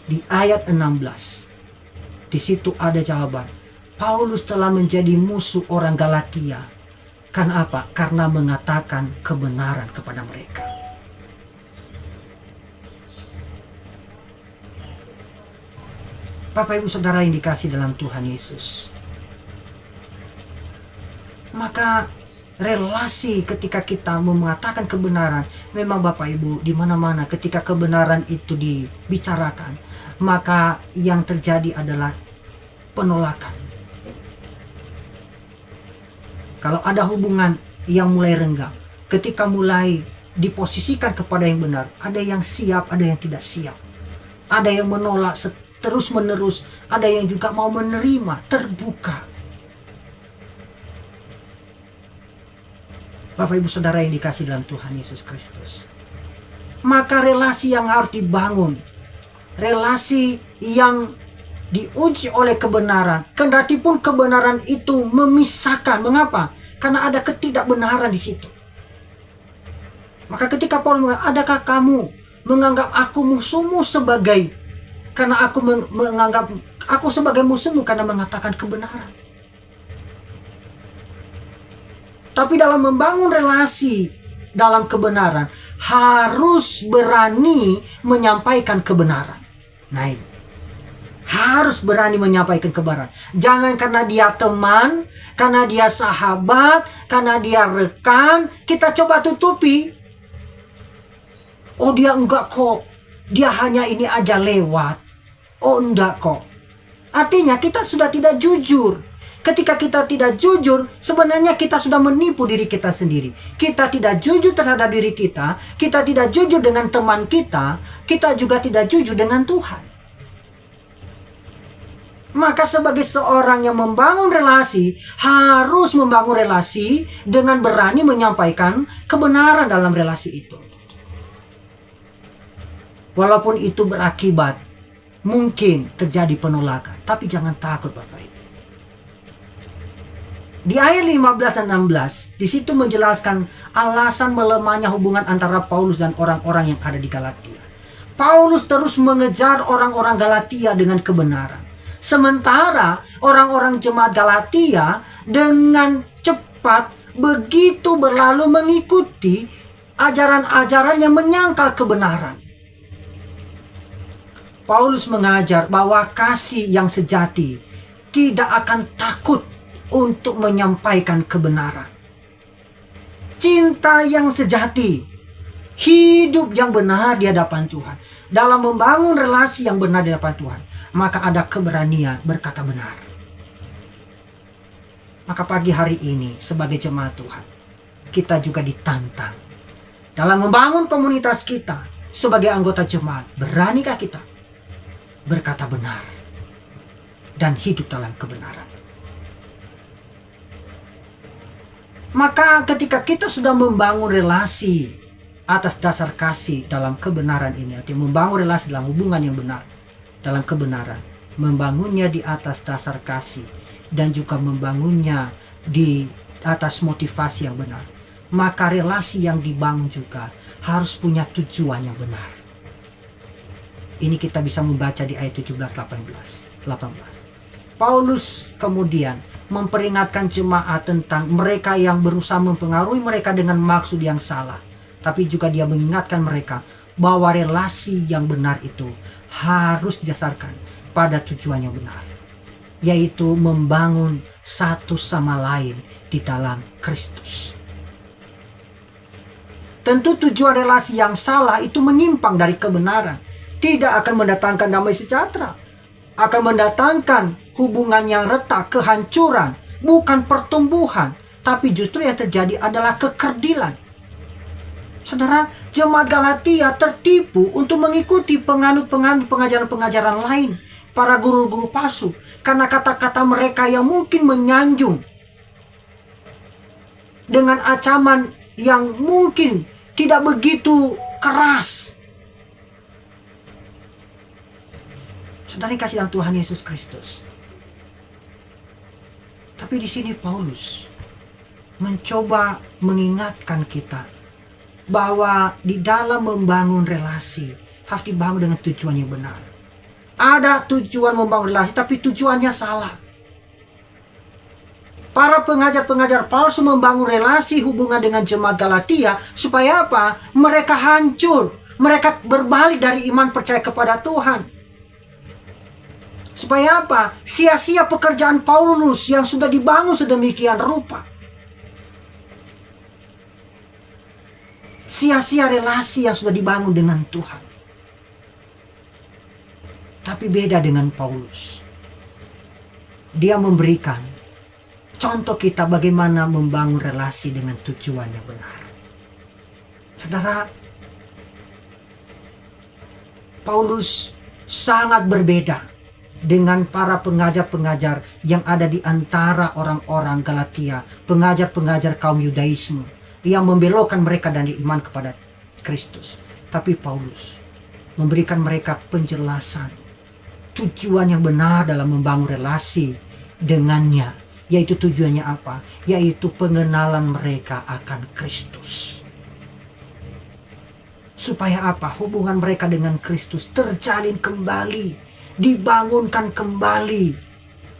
Di ayat 16, di situ ada jawaban. Paulus telah menjadi musuh orang Galatia. Karena apa? Karena mengatakan kebenaran kepada mereka. Bapak Ibu Saudara yang dikasih dalam Tuhan Yesus. Maka relasi ketika kita mengatakan kebenaran, memang Bapak Ibu di mana-mana ketika kebenaran itu dibicarakan, maka yang terjadi adalah penolakan. Kalau ada hubungan yang mulai renggang, ketika mulai diposisikan kepada yang benar, ada yang siap, ada yang tidak siap. Ada yang menolak terus menerus. Ada yang juga mau menerima, terbuka. Bapak Ibu Saudara yang dikasih dalam Tuhan Yesus Kristus, maka relasi yang harus dibangun, relasi yang diuji oleh kebenaran, kendati pun kebenaran itu memisahkan. Mengapa? Karena ada ketidakbenaran di situ. Maka ketika Paulus mengatakan, adakah kamu menganggap aku musuhmu sebagai, karena aku menganggap aku sebagai musuhmu karena mengatakan kebenaran. Tapi dalam membangun relasi dalam kebenaran, harus berani menyampaikan kebenaran. Nah, ini harus berani menyampaikan kebenaran. Jangan karena dia teman, karena dia sahabat, karena dia rekan, kita coba tutupi. Oh, dia enggak kok, dia hanya ini aja lewat. Oh, enggak kok. Artinya kita sudah tidak jujur. Ketika kita tidak jujur, sebenarnya kita sudah menipu diri kita sendiri. Kita tidak jujur terhadap diri kita tidak jujur dengan teman kita juga tidak jujur dengan Tuhan. Maka sebagai seorang yang membangun relasi, harus membangun relasi dengan berani menyampaikan kebenaran dalam relasi itu. Walaupun itu berakibat mungkin terjadi penolakan, tapi jangan takut Bapak Ibu. Di ayat 15 dan 16, di situ menjelaskan alasan melemahnya hubungan antara Paulus dan orang-orang yang ada di Galatia. Paulus terus mengejar orang-orang Galatia dengan kebenaran. Sementara orang-orang jemaat Galatia dengan cepat begitu berlalu mengikuti ajaran-ajaran yang menyangkal kebenaran. Paulus mengajar bahwa kasih yang sejati tidak akan takut untuk menyampaikan kebenaran. Cinta yang sejati, hidup yang benar di hadapan Tuhan, dalam membangun relasi yang benar di hadapan Tuhan, maka ada keberanian berkata benar. Maka pagi hari ini sebagai jemaat Tuhan, kita juga ditantang dalam membangun komunitas kita sebagai anggota jemaat. Beranikah kita berkata benar dan hidup dalam kebenaran? Maka ketika kita sudah membangun relasi atas dasar kasih dalam kebenaran ini, artinya membangun relasi dalam hubungan yang benar, dalam kebenaran, membangunnya di atas dasar kasih dan juga membangunnya di atas motivasi yang benar, maka relasi yang dibangun juga harus punya tujuan yang benar. Ini kita bisa membaca di ayat 17-18. Paulus kemudian memperingatkan jemaat tentang mereka yang berusaha mempengaruhi mereka dengan maksud yang salah. Tapi juga dia mengingatkan mereka bahwa relasi yang benar itu harus didasarkan pada tujuan yang benar, yaitu membangun satu sama lain di dalam Kristus. Tentu tujuan relasi yang salah itu menyimpang dari kebenaran, tidak akan mendatangkan damai sejahtera, akan mendatangkan hubungan yang retak, kehancuran, bukan pertumbuhan, tapi justru yang terjadi adalah kekerdilan. Saudara, jemaat Galatia tertipu untuk mengikuti penganut-penganut pengajaran-pengajaran lain, para guru-guru palsu, karena kata-kata mereka yang mungkin menyanjung dengan ancaman yang mungkin tidak begitu keras. Saudara yang kasih dalam Tuhan Yesus Kristus. Tapi di sini Paulus mencoba mengingatkan kita bahwa di dalam membangun relasi harus dibangun dengan tujuan yang benar. Ada tujuan membangun relasi tapi tujuannya salah. Para pengajar-pengajar palsu membangun relasi hubungan dengan jemaat Galatia supaya apa? Mereka hancur, mereka berbalik dari iman percaya kepada Tuhan. Supaya apa? Sia-sia pekerjaan Paulus yang sudah dibangun sedemikian rupa. Sia-sia relasi yang sudah dibangun dengan Tuhan. Tapi beda dengan Paulus. Dia memberikan contoh kita bagaimana membangun relasi dengan tujuan yang benar. Saudara, Paulus sangat berbeda dengan para pengajar-pengajar yang ada di antara orang-orang Galatia, pengajar-pengajar kaum Yudaisme yang membelokkan mereka dari iman kepada Kristus. Tapi Paulus memberikan mereka penjelasan tujuan yang benar dalam membangun relasi dengannya, yaitu tujuannya apa? Yaitu pengenalan mereka akan Kristus. Supaya apa? Hubungan mereka dengan Kristus terjalin kembali, dibangunkan kembali.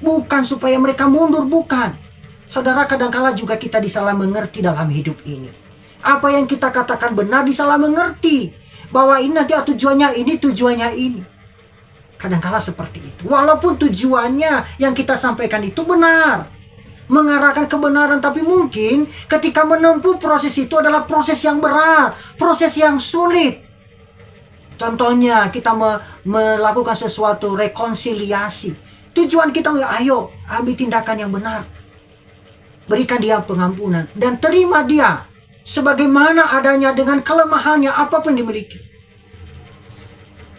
Bukan supaya mereka mundur, bukan. Saudara, kadangkala juga kita disalah mengerti dalam hidup ini. Apa yang kita katakan benar disalah mengerti. Bahwa ini nanti tujuannya ini, tujuannya ini. Kadangkala seperti itu. Walaupun tujuannya yang kita sampaikan itu benar, mengarahkan kebenaran, tapi mungkin ketika menempuh proses itu adalah proses yang berat, proses yang sulit. Contohnya kita melakukan sesuatu rekonsiliasi. Tujuan kita, ayo ambil tindakan yang benar. Berikan dia pengampunan dan terima dia sebagaimana adanya dengan kelemahannya apapun dimiliki.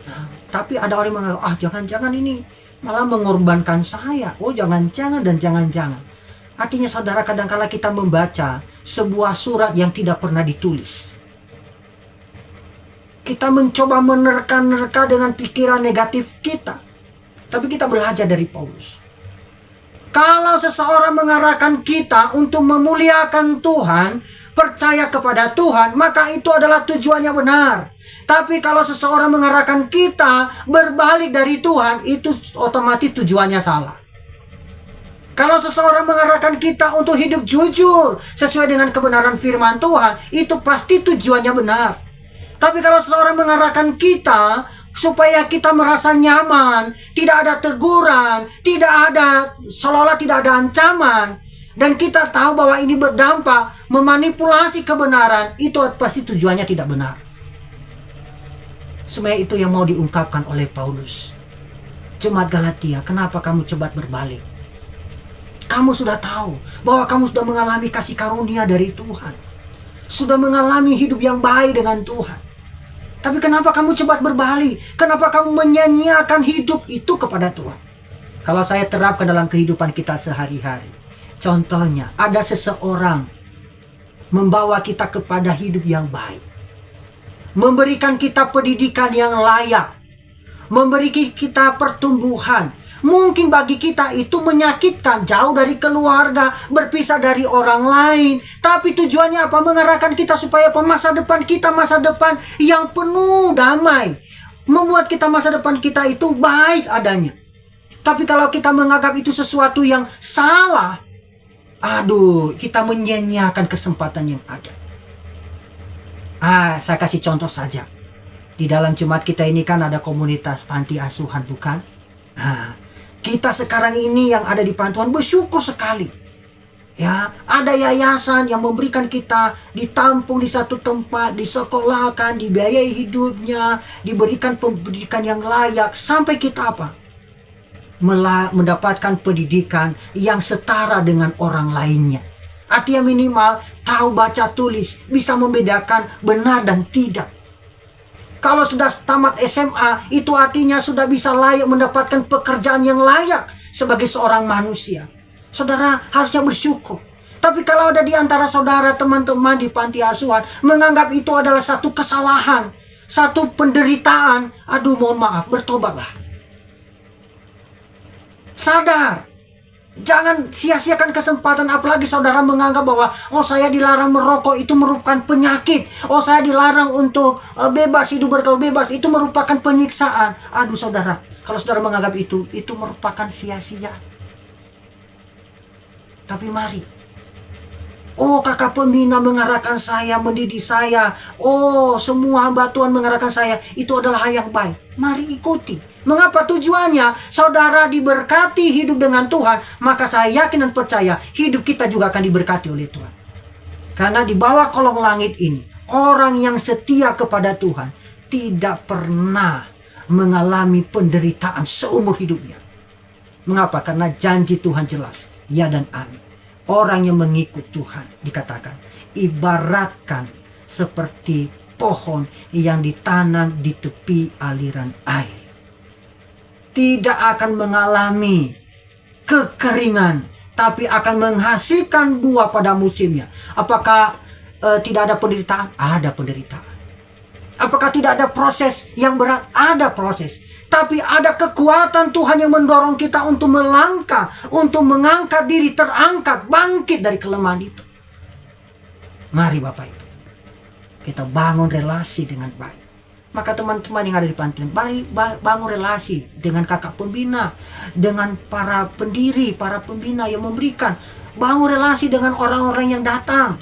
Nah, tapi ada orang yang menganggap, jangan-jangan ini malah mengorbankan saya. Oh, jangan-jangan dan jangan-jangan. Artinya saudara, kadangkala kita membaca sebuah surat yang tidak pernah ditulis. Kita mencoba menerka-nerka dengan pikiran negatif kita. Tapi kita belajar dari Paulus. Kalau seseorang mengarahkan kita untuk memuliakan Tuhan, percaya kepada Tuhan, maka itu adalah tujuannya benar. Tapi kalau seseorang mengarahkan kita berbalik dari Tuhan, itu otomatis tujuannya salah. Kalau seseorang mengarahkan kita untuk hidup jujur sesuai dengan kebenaran firman Tuhan, itu pasti tujuannya benar. Tapi kalau seseorang mengarahkan kita supaya kita merasa nyaman, tidak ada teguran, seolah-olah tidak ada ancaman, dan kita tahu bahwa ini berdampak memanipulasi kebenaran, itu pasti tujuannya tidak benar. Sebenarnya itu yang mau diungkapkan oleh Paulus. Jemaat Galatia, kenapa kamu cepat berbalik? Kamu sudah tahu bahwa kamu sudah mengalami kasih karunia dari Tuhan, sudah mengalami hidup yang baik dengan Tuhan. Tapi kenapa kamu cepat berbalik? Kenapa kamu menyanyiakan hidup itu kepada Tuhan? Kalau saya terapkan dalam kehidupan kita sehari-hari, contohnya ada seseorang membawa kita kepada hidup yang baik, memberikan kita pendidikan yang layak, memberi kita pertumbuhan. Mungkin bagi kita itu menyakitkan, jauh dari keluarga, berpisah dari orang lain. Tapi tujuannya apa? Mengarahkan kita supaya masa depan kita, masa depan yang penuh damai. Membuat kita masa depan kita itu baik adanya. Tapi kalau kita menganggap itu sesuatu yang salah, kita menyia-nyiakan kesempatan yang ada. Saya kasih contoh saja. Di dalam jemaat kita ini kan ada komunitas panti asuhan, bukan? Kita sekarang ini yang ada di pantuan bersyukur sekali. Ya, ada yayasan yang memberikan kita ditampung di satu tempat, disekolahkan, dibiayai hidupnya, diberikan pendidikan yang layak sampai kita mendapatkan pendidikan yang setara dengan orang lainnya. Artinya minimal tahu baca tulis, bisa membedakan benar dan tidak. Kalau sudah tamat SMA, itu artinya sudah bisa layak mendapatkan pekerjaan yang layak sebagai seorang manusia. Saudara harusnya bersyukur. Tapi kalau ada di antara saudara, teman-teman di panti asuhan menganggap itu adalah satu kesalahan, satu penderitaan, mohon maaf, bertobatlah. Sadar. Jangan sia-siakan kesempatan, apalagi saudara menganggap bahwa saya dilarang merokok itu merupakan penyakit. Saya dilarang untuk bebas, hidup bergaul bebas, itu merupakan penyiksaan. Saudara, kalau saudara menganggap itu merupakan sia-sia. Tapi mari. Kakak pembina mengarahkan saya, mendidik saya. Semua hamba Tuhan mengarahkan saya. Itu adalah hal yang baik. Mari ikuti. Mengapa? Tujuannya saudara diberkati hidup dengan Tuhan, maka saya yakin dan percaya hidup kita juga akan diberkati oleh Tuhan. Karena di bawah kolong langit ini, orang yang setia kepada Tuhan tidak pernah mengalami penderitaan seumur hidupnya. Mengapa? Karena janji Tuhan jelas, ya dan amin. Orang yang mengikut Tuhan dikatakan ibaratkan seperti pohon yang ditanam di tepi aliran air. tidak akan mengalami kekeringan, tapi akan menghasilkan buah pada musimnya. Apakah tidak ada penderitaan? Ada penderitaan. Apakah tidak ada proses yang berat? Ada proses. Tapi ada kekuatan Tuhan yang mendorong kita untuk melangkah, untuk mengangkat diri, terangkat, bangkit dari kelemahan itu. Mari Bapak Ibu, kita bangun relasi dengan baik. Maka teman-teman yang ada di pantun, mari bangun relasi dengan kakak pembina, dengan para pendiri, para pembina yang memberikan. Bangun relasi dengan orang-orang yang datang.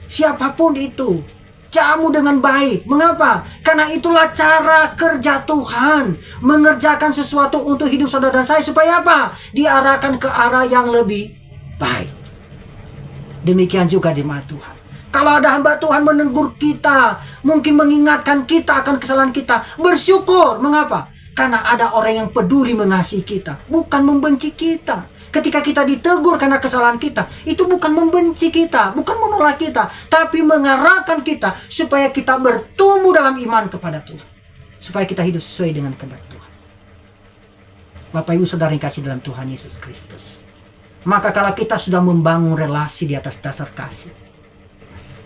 Siapapun itu, jamu dengan baik. Mengapa? Karena itulah cara kerja Tuhan, mengerjakan sesuatu untuk hidup saudara dan saya, supaya apa? Diarahkan ke arah yang lebih baik. Demikian juga di mata Tuhan. Kalau ada hamba Tuhan menegur kita, mungkin mengingatkan kita akan kesalahan kita, bersyukur. Mengapa? Karena ada orang yang peduli mengasihi kita, bukan membenci kita. Ketika kita ditegur karena kesalahan kita, itu bukan membenci kita, bukan menolak kita, tapi mengarahkan kita supaya kita bertumbuh dalam iman kepada Tuhan, supaya kita hidup sesuai dengan kehendak Tuhan. Bapak Ibu Saudara yang kasih dalam Tuhan Yesus Kristus, maka kalau kita sudah membangun relasi di atas dasar kasih,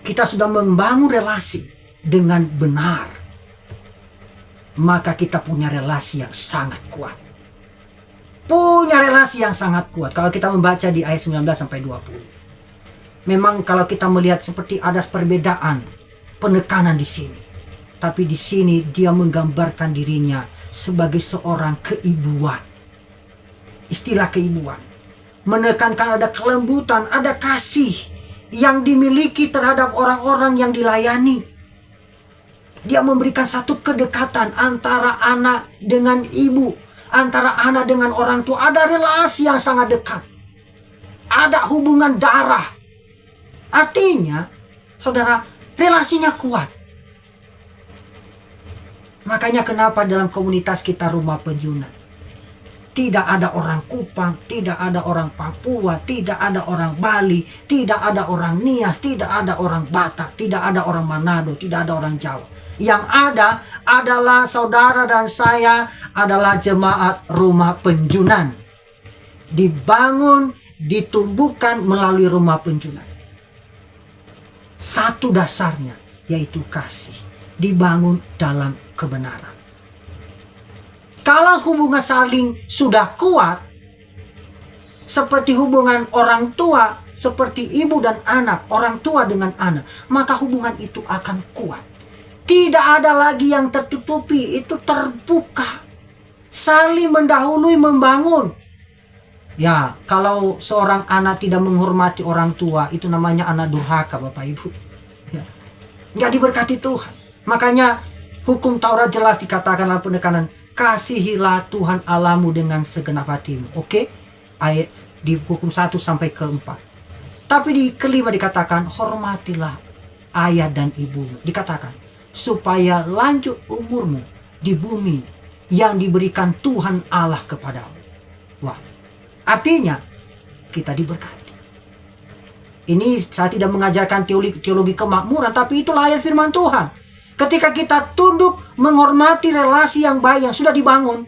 kita sudah membangun relasi dengan benar, maka kita punya relasi yang sangat kuat. Punya relasi yang sangat kuat. Kalau kita membaca di ayat 19 sampai 20. Memang kalau kita melihat seperti ada perbedaan, penekanan di sini. Tapi di sini dia menggambarkan dirinya sebagai seorang keibuan. Istilah keibuan. Menekankan ada kelembutan, ada kasih yang dimiliki terhadap orang-orang yang dilayani. Dia memberikan satu kedekatan antara anak dengan ibu, antara anak dengan orang tua. Ada relasi yang sangat dekat, ada hubungan darah. Artinya, saudara, relasinya kuat. Makanya kenapa dalam komunitas kita Rumah Penjunan tidak ada orang Kupang, tidak ada orang Papua, tidak ada orang Bali, tidak ada orang Nias, tidak ada orang Batak, tidak ada orang Manado, tidak ada orang Jawa. Yang ada adalah saudara dan saya adalah jemaat Rumah Penjunan. Dibangun, ditumbuhkan melalui Rumah Penjunan. Satu dasarnya yaitu kasih. Dibangun dalam kebenaran. Kalau hubungan saling sudah kuat, seperti hubungan orang tua, seperti ibu dan anak, orang tua dengan anak, maka hubungan itu akan kuat. Tidak ada lagi yang tertutupi, itu terbuka. Saling mendahului, membangun. Ya, kalau seorang anak tidak menghormati orang tua, itu namanya anak durhaka, Bapak Ibu. Ya. Nggak diberkati Tuhan. Makanya hukum Taurat jelas dikatakan dalam penekanan, kasihilah Tuhan Allahmu dengan segenap hatimu. Oke? Ayat di hukum 1 sampai ke 4. Tapi di kelima dikatakan, hormatilah ayah dan ibumu. Dikatakan, supaya lanjut umurmu di bumi yang diberikan Tuhan Allah kepadamu. Wah, artinya kita diberkati. Ini saya tidak mengajarkan teologi kemakmuran, tapi itulah ayat firman Tuhan. Ketika kita tunduk menghormati relasi yang baik yang sudah dibangun,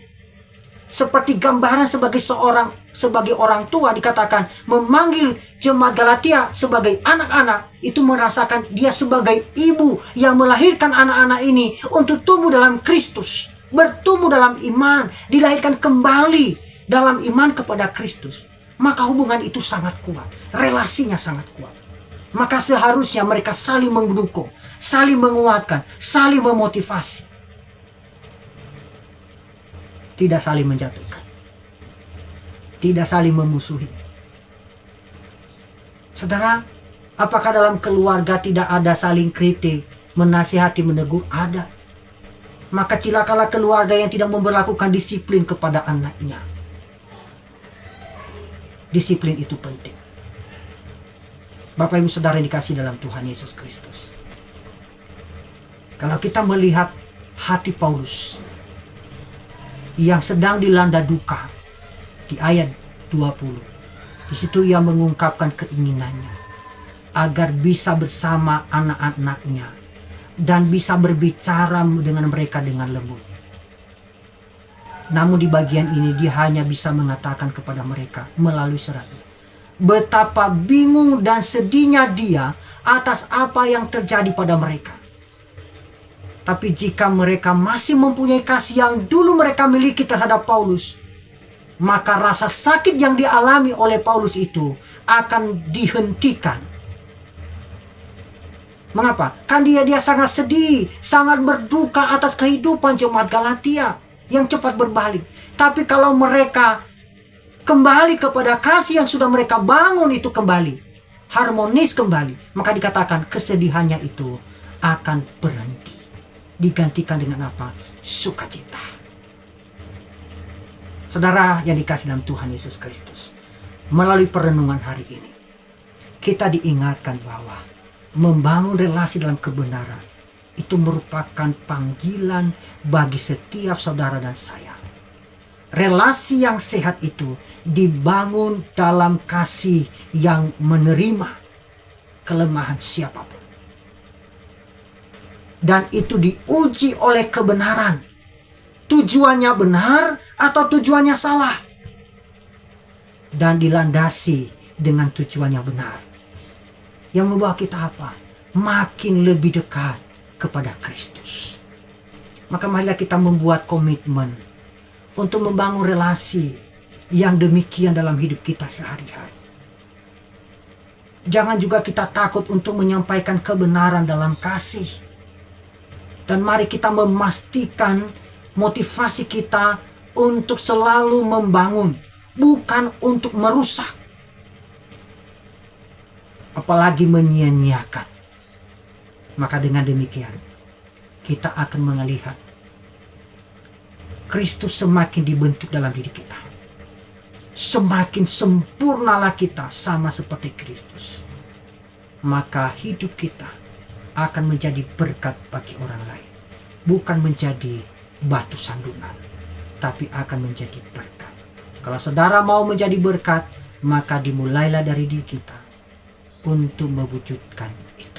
seperti gambaran sebagai orang tua dikatakan memanggil jemaat Galatia sebagai anak-anak, itu merasakan dia sebagai ibu yang melahirkan anak-anak ini untuk tumbuh dalam Kristus, bertumbuh dalam iman, dilahirkan kembali dalam iman kepada Kristus. Maka hubungan itu sangat kuat, relasinya sangat kuat. Maka seharusnya mereka saling mendukung, saling menguatkan, saling memotivasi. Tidak saling menjatuhkan. Tidak saling memusuhi. Saudara, apakah dalam keluarga tidak ada saling kritik, menasihati, menegur? Ada. Maka cilakalah keluarga yang tidak memberlakukan disiplin kepada anaknya. Disiplin itu penting. Bapak Ibu Saudara yang dikasih dalam Tuhan Yesus Kristus. Kalau kita melihat hati Paulus yang sedang dilanda duka di ayat 20, di situ ia mengungkapkan keinginannya agar bisa bersama anak-anaknya dan bisa berbicara dengan mereka dengan lembut. Namun di bagian ini dia hanya bisa mengatakan kepada mereka melalui suratnya, betapa bingung dan sedihnya dia atas apa yang terjadi pada mereka. Tapi jika mereka masih mempunyai kasih yang dulu mereka miliki terhadap Paulus, maka rasa sakit yang dialami oleh Paulus itu akan dihentikan. Mengapa? Kan dia sangat sedih, sangat berduka atas kehidupan jemaat Galatia yang cepat berbalik. Tapi kalau mereka kembali kepada kasih yang sudah mereka bangun itu kembali, harmonis kembali, maka dikatakan kesedihannya itu akan berhenti. Digantikan dengan apa? Sukacita. Saudara yang dikasih dalam Tuhan Yesus Kristus, melalui perenungan hari ini, kita diingatkan bahwa membangun relasi dalam kebenaran itu merupakan panggilan bagi setiap saudara dan saya. Relasi yang sehat itu dibangun dalam kasih yang menerima kelemahan siapapun. Dan itu diuji oleh kebenaran. Tujuannya benar atau tujuannya salah. Dan dilandasi dengan tujuan yang benar. Yang membawa kita apa? Makin lebih dekat kepada Kristus. Maka marilah kita membuat komitmen untuk membangun relasi yang demikian dalam hidup kita sehari-hari. Jangan juga kita takut untuk menyampaikan kebenaran dalam kasih. Dan mari kita memastikan motivasi kita untuk selalu membangun, bukan untuk merusak. Apalagi menyia-nyiakan. Maka dengan demikian kita akan melihat Kristus semakin dibentuk dalam diri kita. Semakin sempurnalah kita sama seperti Kristus. Maka hidup kita akan menjadi berkat bagi orang lain. Bukan menjadi batu sandungan, tapi akan menjadi berkat. Kalau saudara mau menjadi berkat, maka dimulailah dari diri kita untuk mewujudkan itu.